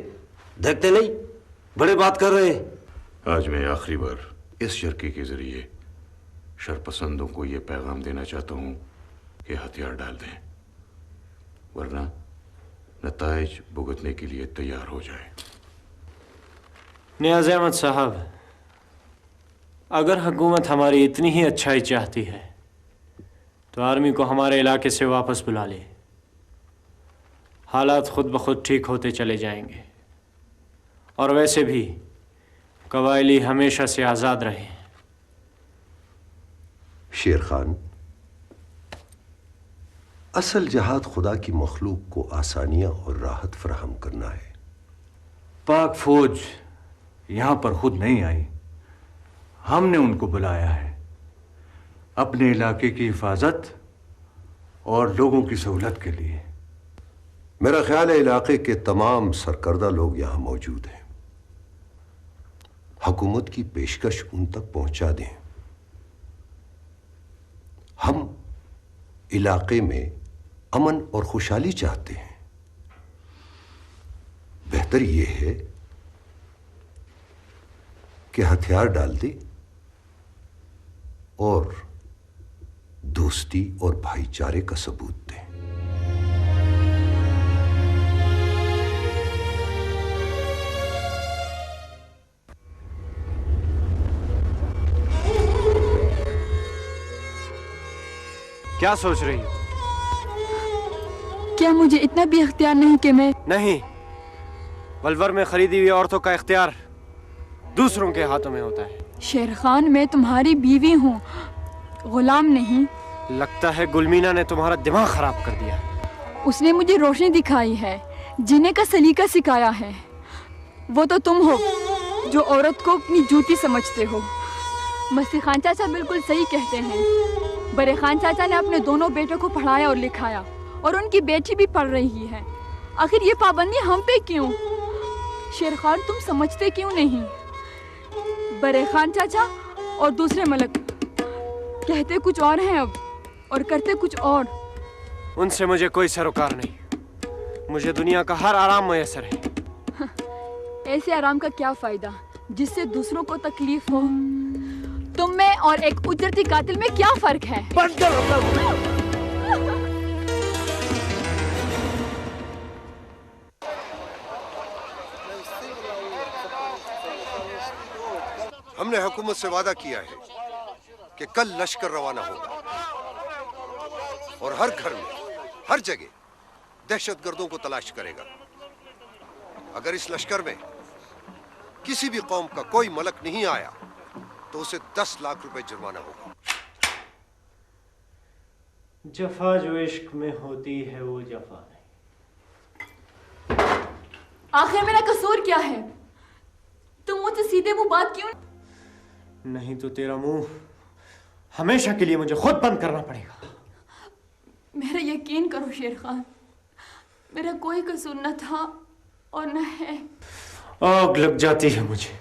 देखते नहीं बड़े बात कर रहे हैं। आज मैं आखिरी बार इस जरके के जरिए शरपसंदों को यह पैगाम देना चाहता हूं कि हथियार डाल दें, वरना नताइज भुगतने के लिए तैयार हो जाए। नियाज़ अहमद साहब, अगर हुकूमत हमारी इतनी ही अच्छाई चाहती है तो आर्मी को हमारे इलाके से वापस बुला ले। हालात खुद ब खुद ठीक होते चले जाएंगे और वैसे भी कबायली हमेशा से आज़ाद रहे। शेर खान, असल जहाद खुदा की मखलूक को आसानियां और राहत फराहम करना है। पाक फौज यहां पर खुद नहीं आई, हमने उनको बुलाया है अपने इलाके की हिफाजत और लोगों की सहूलत के लिए। मेरा ख्याल है इलाके के तमाम सरकर्दा लोग यहां मौजूद हैं। हुकूमत की पेशकश उन तक पहुंचा दें। हम इलाके में अमन और खुशहाली चाहते हैं। बेहतर यह है कि हथियार डाल दे और दोस्ती और भाईचारे का सबूत दें। क्या सोच रही हो? क्या मुझे इतना भी इख्तियार नहीं कि मैं नहीं, वलवर में खरीदी हुई औरतों का इख्तियार दूसरों के हाथों में होता है। शेर खान, मैं तुम्हारी बीवी हूँ, गुलाम नहीं। लगता है गुलमीना ने तुम्हारा दिमाग खराब कर दिया। उसने मुझे रोशनी दिखाई है, जीने का सलीका सिखाया है। वो तो तुम हो जो औरत को अपनी जूती समझते हो। मसीह खान चाचा बिल्कुल सही कहते हैं। बड़े खान चाचा ने अपने दोनों बेटों को पढ़ाया और लिखाया और उनकी बेटी भी पढ़ रही है। आखिर ये पाबंदी हम पे क्यों? शेर खान, तुम समझते क्यों नहीं? बड़े खान चाचा और दूसरे मलक कहते कुछ और हैं अब और करते कुछ और। उनसे मुझे कोई सरोकार नहीं। मुझे दुनिया का हर आराम मुयस्सर है। ऐसे आराम का क्या फायदा जिससे दूसरों को तकलीफ हो? तुम में और एक उजरती कातिल में क्या फर्क है? बंद करो। हमने हुकूमत से वादा किया है कि कल लश्कर रवाना होगा और हर घर में, हर जगह दहशतगर्दों को तलाश करेगा। अगर इस लश्कर में किसी भी कौम का कोई मलक नहीं आया तो उसे 10 लाख रुपए जुर्माना होगा। जफा जो इश्क में होती है वो जफा नहीं। आखिर मेरा कसूर क्या है? तुम मुझसे सीधे मुंह बात क्यों? नहीं तो तेरा मुंह हमेशा के लिए मुझे खुद बंद करना पड़ेगा। मेरा यकीन करो शेर खान, मेरा कोई कसूर न था और न है। आग लग जाती है मुझे।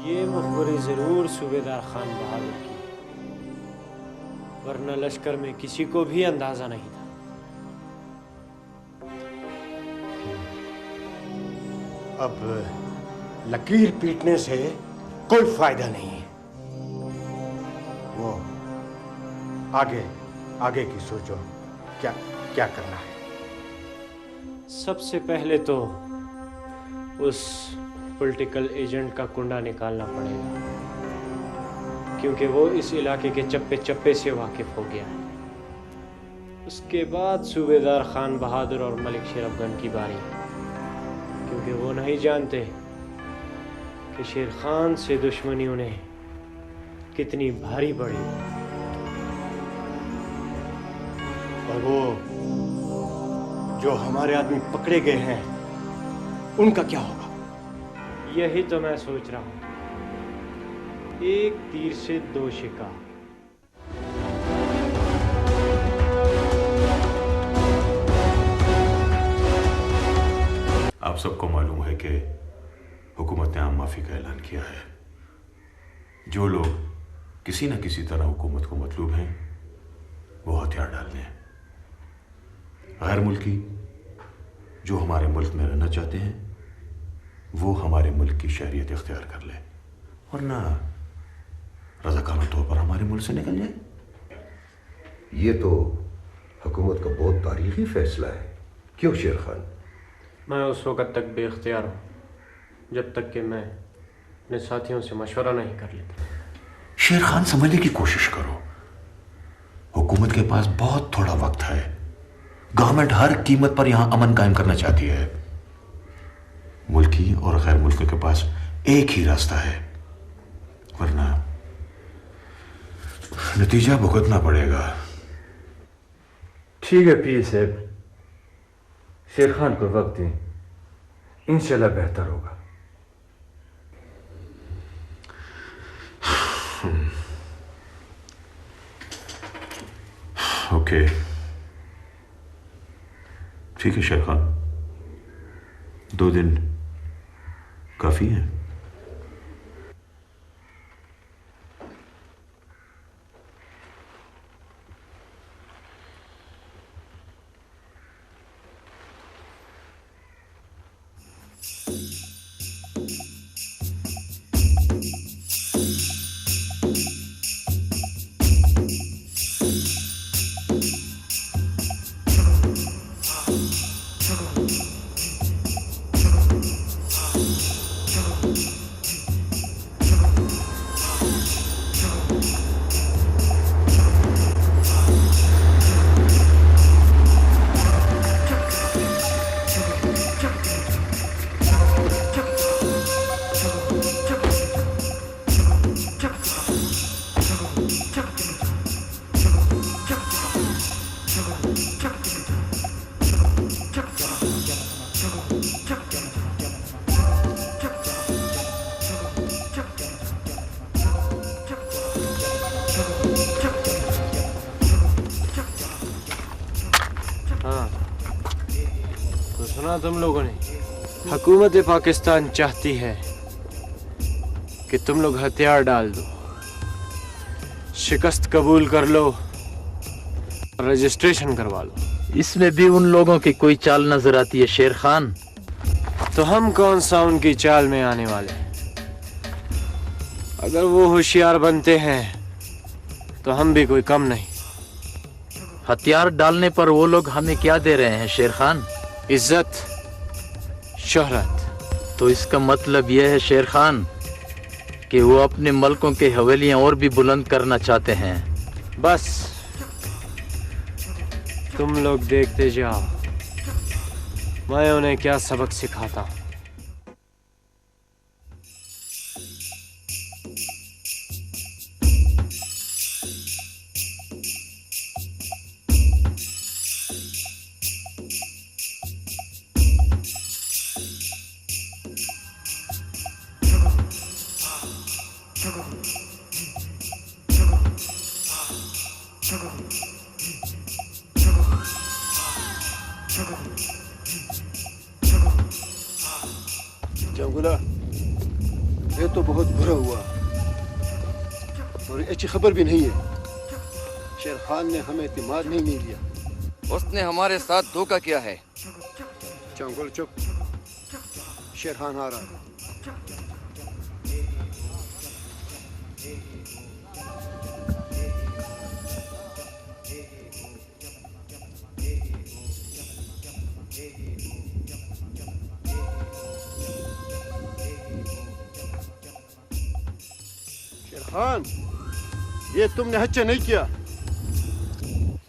ये मुखबरी जरूर सूबेदार खान बहादुर की, वरना लश्कर में किसी को भी अंदाजा नहीं था। अब लकीर पीटने से कोई फायदा नहीं है। वो आगे आगे की सोचो, क्या क्या करना है। सबसे पहले तो उस पॉलिटिकल एजेंट का कुंडा निकालना पड़ेगा, क्योंकि वो इस इलाके के चप्पे चप्पे से वाकिफ हो गया है। उसके बाद सूबेदार खान बहादुर और मलिक शेर अफगन की बारी, क्योंकि वो नहीं जानते कि शेर खान से दुश्मनी उन्हें कितनी भारी पड़ी। और वो जो हमारे आदमी पकड़े गए हैं उनका क्या होगा? यही तो मैं सोच रहा हूं, एक तीर से दो शिकार। आप सबको मालूम है कि हुकूमत ने आम माफी का ऐलान किया है। जो लोग किसी न किसी तरह हुकूमत को मतलूब हैं वो हथियार डाल लें। गैर मुल्की जो हमारे मुल्क में रहना चाहते हैं वो हमारे मुल्क की शहरियत इख्तियार कर ले, वरना रज़ाकाना तौर पर हमारे मुल्क से निकल जाए। ये तो हुकूमत का बहुत तारीखी फैसला है। क्यों शेर खान? मैं उस वक़्त तक बेख्तियार हूँ जब तक कि मैं अपने साथियों से मशवरा नहीं कर लेता। शेर खान, समझने की कोशिश करो। हुकूमत के पास बहुत थोड़ा वक्त है। गवर्नमेंट हर कीमत पर यहां अमन कायम करना चाहती है। मुल्की और गैर मुल्की के पास एक ही रास्ता है, वरना नतीजा भुगतना पड़ेगा। ठीक है पीर साहब, शेर खान को वक्त दें, इंशाल्लाह बेहतर होगा। ओके, ठीक है शेर खान, 2 दिन काफी है। तुम लोगों ने हुकूमत पाकिस्तान चाहती है कि तुम लोग हथियार डाल दो, शिकस्त कबूल कर लो, रजिस्ट्रेशन करवा लो। इसमें भी उन लोगों की कोई चाल नजर आती है शेर खान। तो हम कौन सा उनकी चाल में आने वाले? अगर वो होशियार बनते हैं तो हम भी कोई कम नहीं। हथियार डालने पर वो लोग हमें क्या दे रहे हैं शेर खान? इज्जत, शोहरत। तो इसका मतलब यह है शेर खान कि वो अपने मलकों के हवेलियां और भी बुलंद करना चाहते हैं। बस तुम लोग देखते जाओ मैं उन्हें क्या सबक सिखाता हूं। ये तो बहुत बुरा हुआ और अच्छी खबर भी नहीं है। शेर खान ने हमें इत्मीनान नहीं दिया। उसने हमारे साथ धोखा किया है। चंगुल चुप, शेर खान आ रहा है। शेर खान, ये तुमने अच्छा नहीं किया।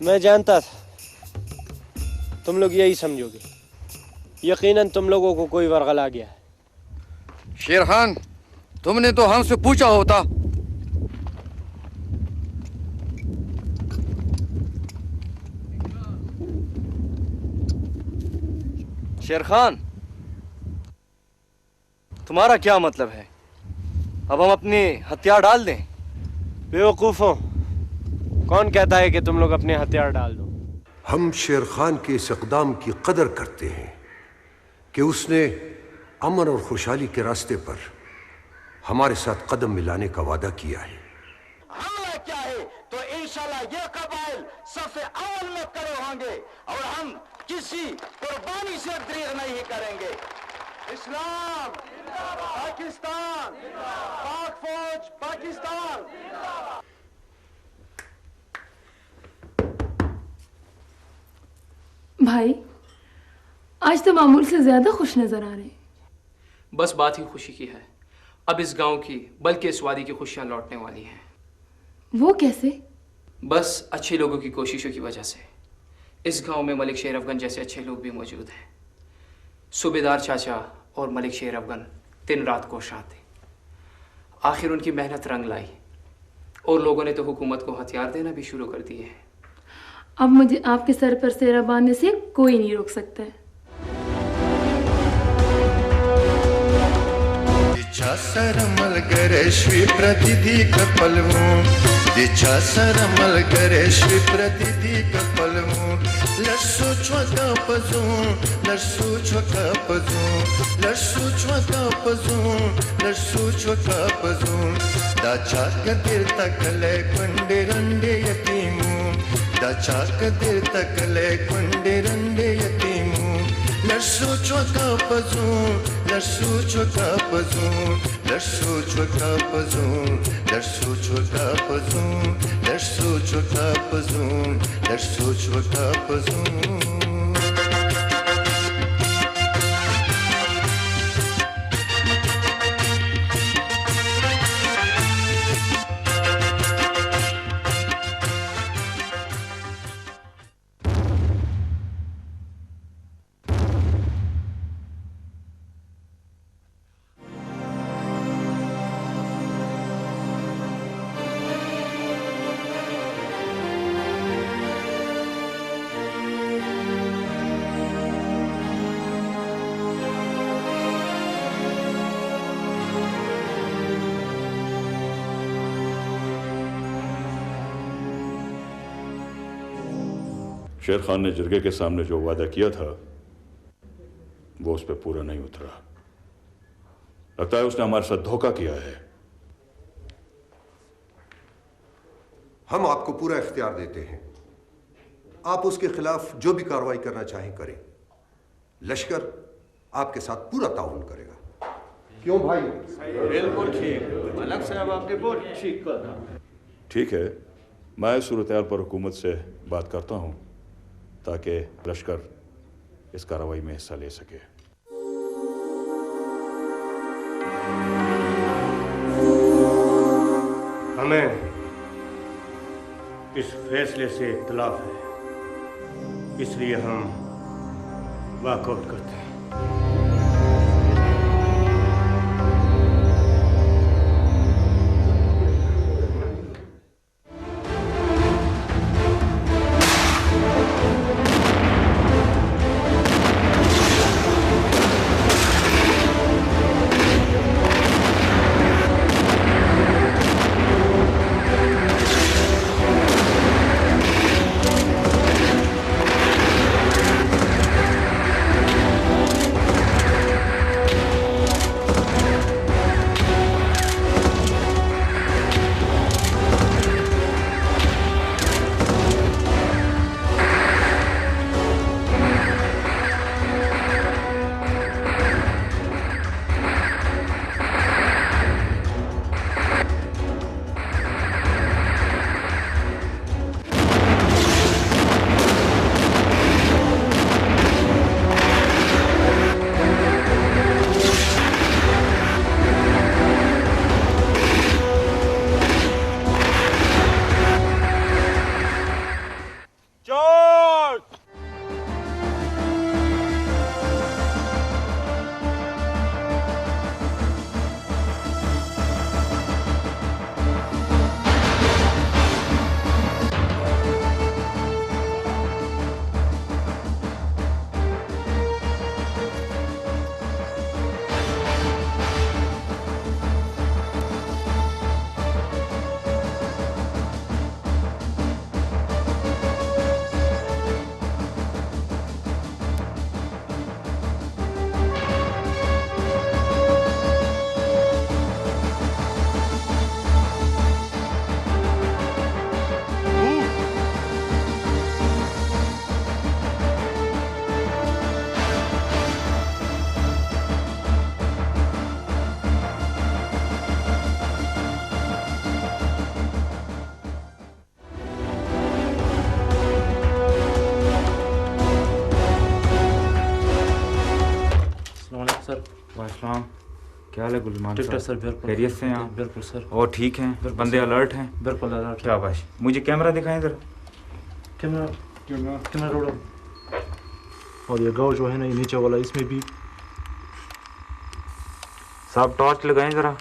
मैं जानता था तुम लोग यही समझोगे। यकीनन तुम लोगों को कोई वरगला गया है। शेर खान, तुमने तो हमसे पूछा होता। शेर खान, तुम्हारा क्या मतलब है? अब हम अपने हथियार डाल दें? बेवकूफों, कौन कहता है कि तुम लोग अपने हथियार डाल दो? हम शेर खान के इस इक़दाम की कदर करते हैं कि उसने अमन और खुशहाली के रास्ते पर हमारे साथ कदम मिलाने का वादा किया है। हमला क्या है तो इंशाल्लाह ये कबाइल सबसे अव्वल में खड़े होंगे और हम किसी कुर्बानी से दरीग नहीं करेंगे। इस्लाम पाकिस्तान, पाक फौज पाकिस्तान। भाई, आज तो मामूल से ज्यादा खुश नजर आ रहे हैं। बस बात ही खुशी की है। अब इस गांव की बल्कि इस वादी की खुशियां लौटने वाली हैं। वो कैसे? बस अच्छे लोगों की कोशिशों की वजह से। इस गांव में मलिक शेर अफगन जैसे अच्छे लोग भी मौजूद हैं। सूबेदार चाचा और मलिक शेर अफगन दिन रात कोशां थे। आखिर उनकी मेहनत रंग लाई और लोगों ने तो हुकूमत को हथियार देना भी शुरू कर दिए हैं। अब मुझे आपके सर पर सेहरा बांधने से कोई नहीं रोक सकता है। दिच्छा सरमल गरेश्वी प्रतिधि कपलवू, दिच्छा सरमल गरेश्वी प्रतिधि कपलवू, लर्सु छ्वका पजू, लर्सु छ्वका पजू, लर्सु छ्वका पजू, लर्सु छ्वका पजू, दाचा कदिर तकले कुंडे रंडे यतीमू, दाचा कदिर तकले कुंडे रंडे यतीमू, लर्सु छ्वका पजू, लर्सु छ्वका पजू, लर्सु छ्वका पजू, लर्सु छ्वका पजू, लर्सु छ्वका पजू, लर्सु छ्वका पजू। शेर खान ने जिरगे के सामने जो वादा किया था वो उस पर पूरा नहीं उतरा। लगता है उसने हमारे साथ धोखा किया है। हम आपको पूरा इख्तियार देते हैं। आप उसके खिलाफ जो भी कार्रवाई करना चाहें करें। लश्कर आपके साथ पूरा ताउन करेगा। क्यों भाई? बिल्कुल ठीक। मलक साहब आपने बहुत ठीक कहा। ठीक है, मैं सूरत-ए-हाल पर हुकूमत से बात करता हूं ताकि लश्कर इस कार्रवाई में हिस्सा ले सके। हमें इस फैसले से इख्तिलाफ है, इसलिए हम वॉकआउट करते हैं। अस्सलाम। क्या हाल है गुलमान ठीक साहब? सर, बिल्कुल खैरियत से हैं आप? बिल्कुल सर। और ठीक हैं? बंदे अलर्ट हैं? बिल्कुल अलर्ट। क्या बात, मुझे कैमरा दिखाएं जरा। Camera road. और ये गाँव जो है ना, ये नीचे वाला, इसमें भी साहब टॉर्च लगाएं जरा।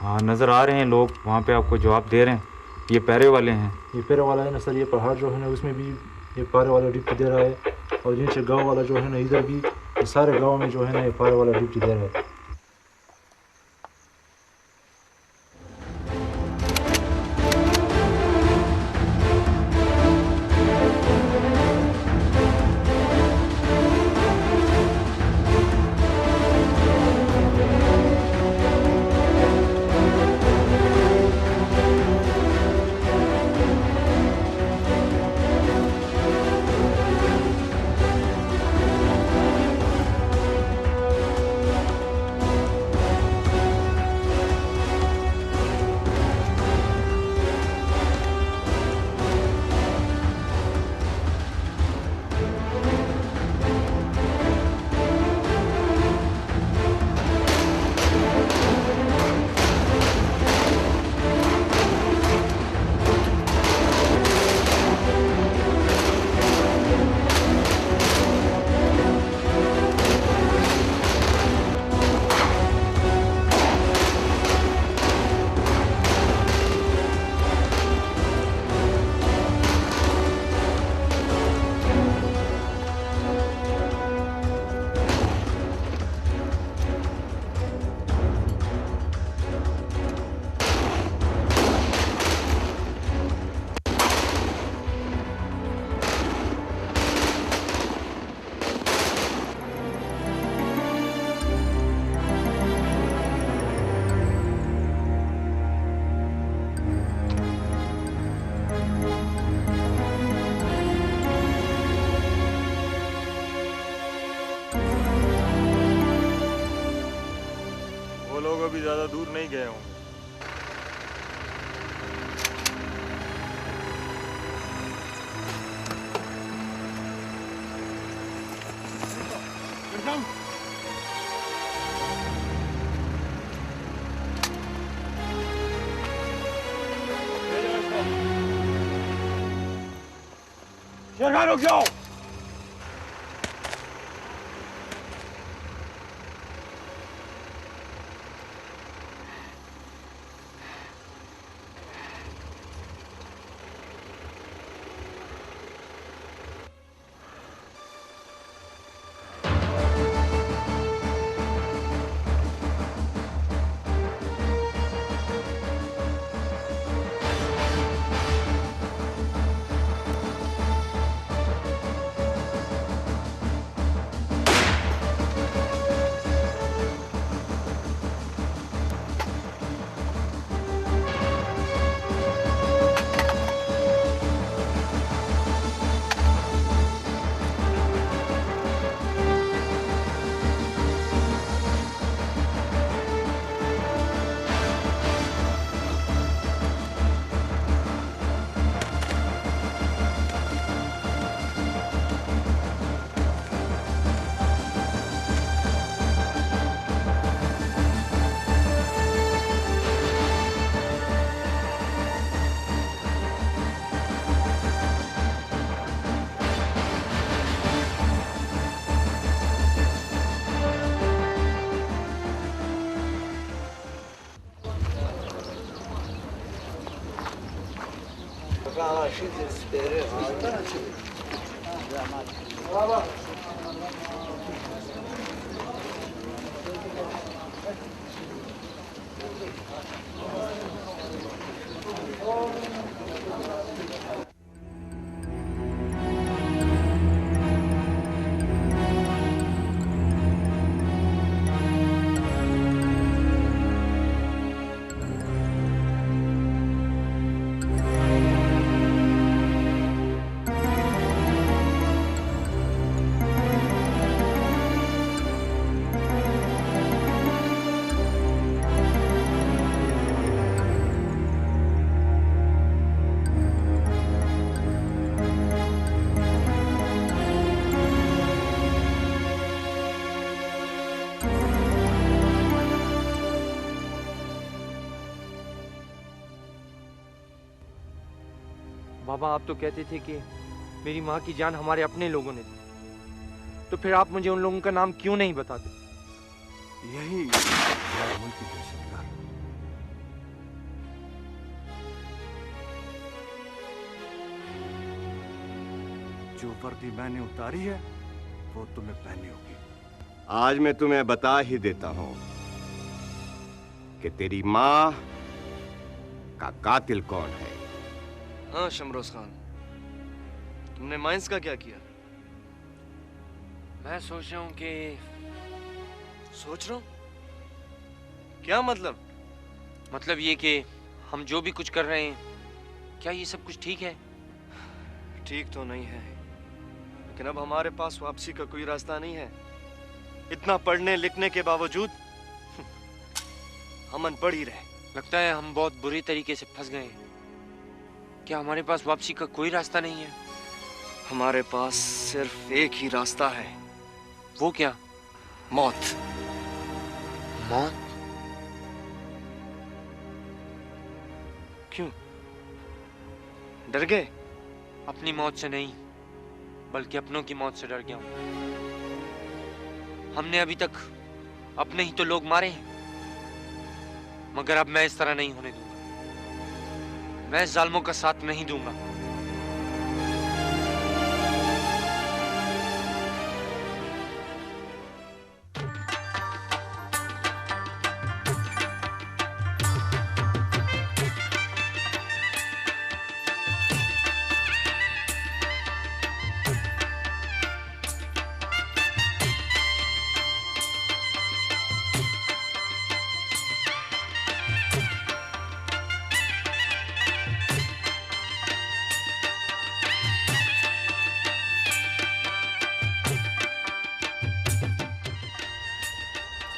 हाँ नज़र आ रहे हैं लोग वहाँ पे, आपको जवाब दे रहे हैं। ये पैरे वाले हैं। ये पैरे वाला है ना सर, ये पहाड़ जो है ना उसमें भी ये पारे वाला डिप्टी दे रहा है। और नीचे गांव वाला जो है ना, इधर भी ये सारे गांव में जो है ना ये पारे वाला डिप्टी दे रहा है। भी ज्यादा दूर नहीं गए होंगे। शेरखान रुक जाओ। बाबा आप तो कहते थे कि मेरी माँ की जान हमारे अपने लोगों ने दी, तो फिर आप मुझे उन लोगों का नाम क्यों नहीं बताते? यही मुल्क की दहशतगार। जो वर्दी मैंने उतारी है वो तुम्हें पहनी होगी। आज मैं तुम्हें बता ही देता हूं कि तेरी माँ का कातिल कौन है। हाँ शमरोज खान, तुमने माइंस का क्या किया? मैं सोच रहा हूँ कि सोच रहा हूँ? क्या मतलब? मतलब ये कि हम जो भी कुछ कर रहे हैं, क्या ये सब कुछ ठीक है? ठीक तो नहीं है, लेकिन अब हमारे पास वापसी का कोई रास्ता नहीं है। इतना पढ़ने लिखने के बावजूद हम अनपढ़ ही रहे। लगता है हम बहुत बुरी तरीके से फंस गए। क्या हमारे पास वापसी का कोई रास्ता नहीं है? हमारे पास सिर्फ एक ही रास्ता है। वो क्या? मौत। मौत? क्यों? डर गए? अपनी मौत से नहीं, बल्कि अपनों की मौत से डर गया हूं। हमने अभी तक अपने ही तो लोग मारे हैं, मगर अब मैं इस तरह नहीं होने दूंगा। मैं जालिमों का साथ नहीं दूंगा।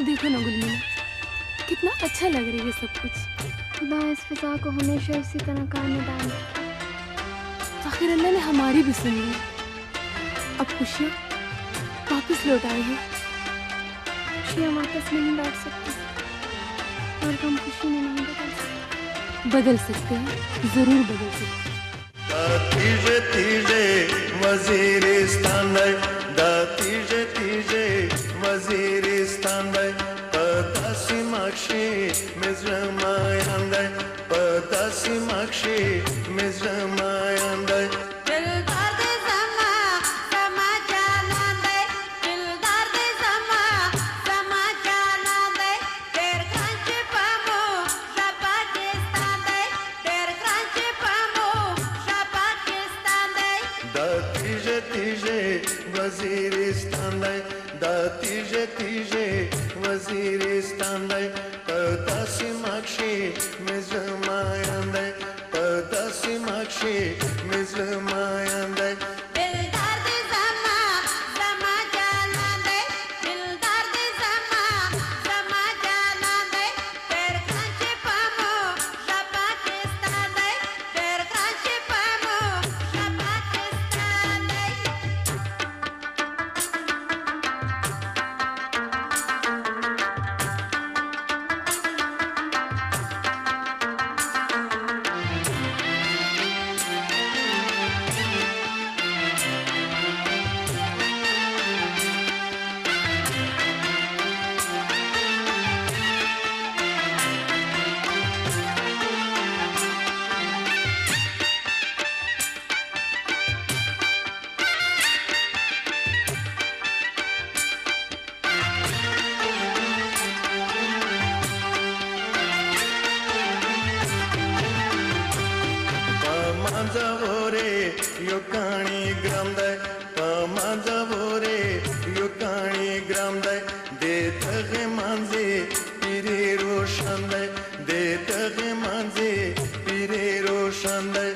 देखो ना गुलमीना, कितना अच्छा लग रही है सब कुछ। खुदा इस फिजा को हमेशा इसी तरह कायम दायम रखे। आखिर अल्लाह ने हमारी भी सुन ली। अब खुशियाँ वापस लौट आई है। खुशियाँ वापस नहीं लौट सकती और हम खुशी में नहीं बदल सकते। बदल सकते हैं, जरूर बदल सकते हैं। तीजे तीजे वजीरिस्तान तीजे तीजे वजीरिस्तान पदासी माक्षी मिज़्रमायंद पदासी माक्षी मिज़्रमायंद वजीरिस्तान तीजे तीजे Waziristan पदासी माक्षी मिज़्रमायंद पदासी माक्षी मिज़्रमायंद Yokani gramday, pamazavore Yokani gramday, detaghe manze pire roshanday, detaghe manze pire roshanday.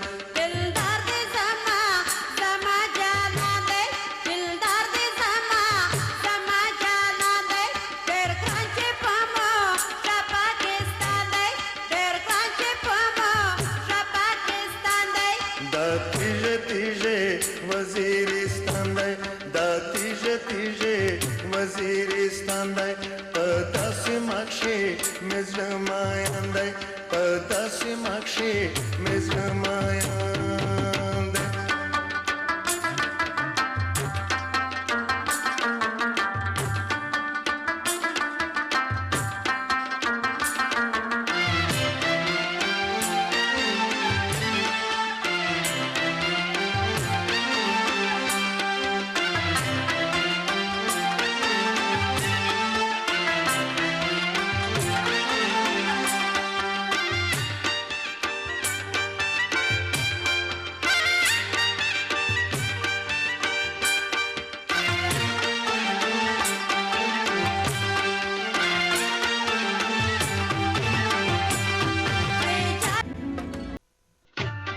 Waziristan padasi makshi mizramayandai padasi makshi mizramayandai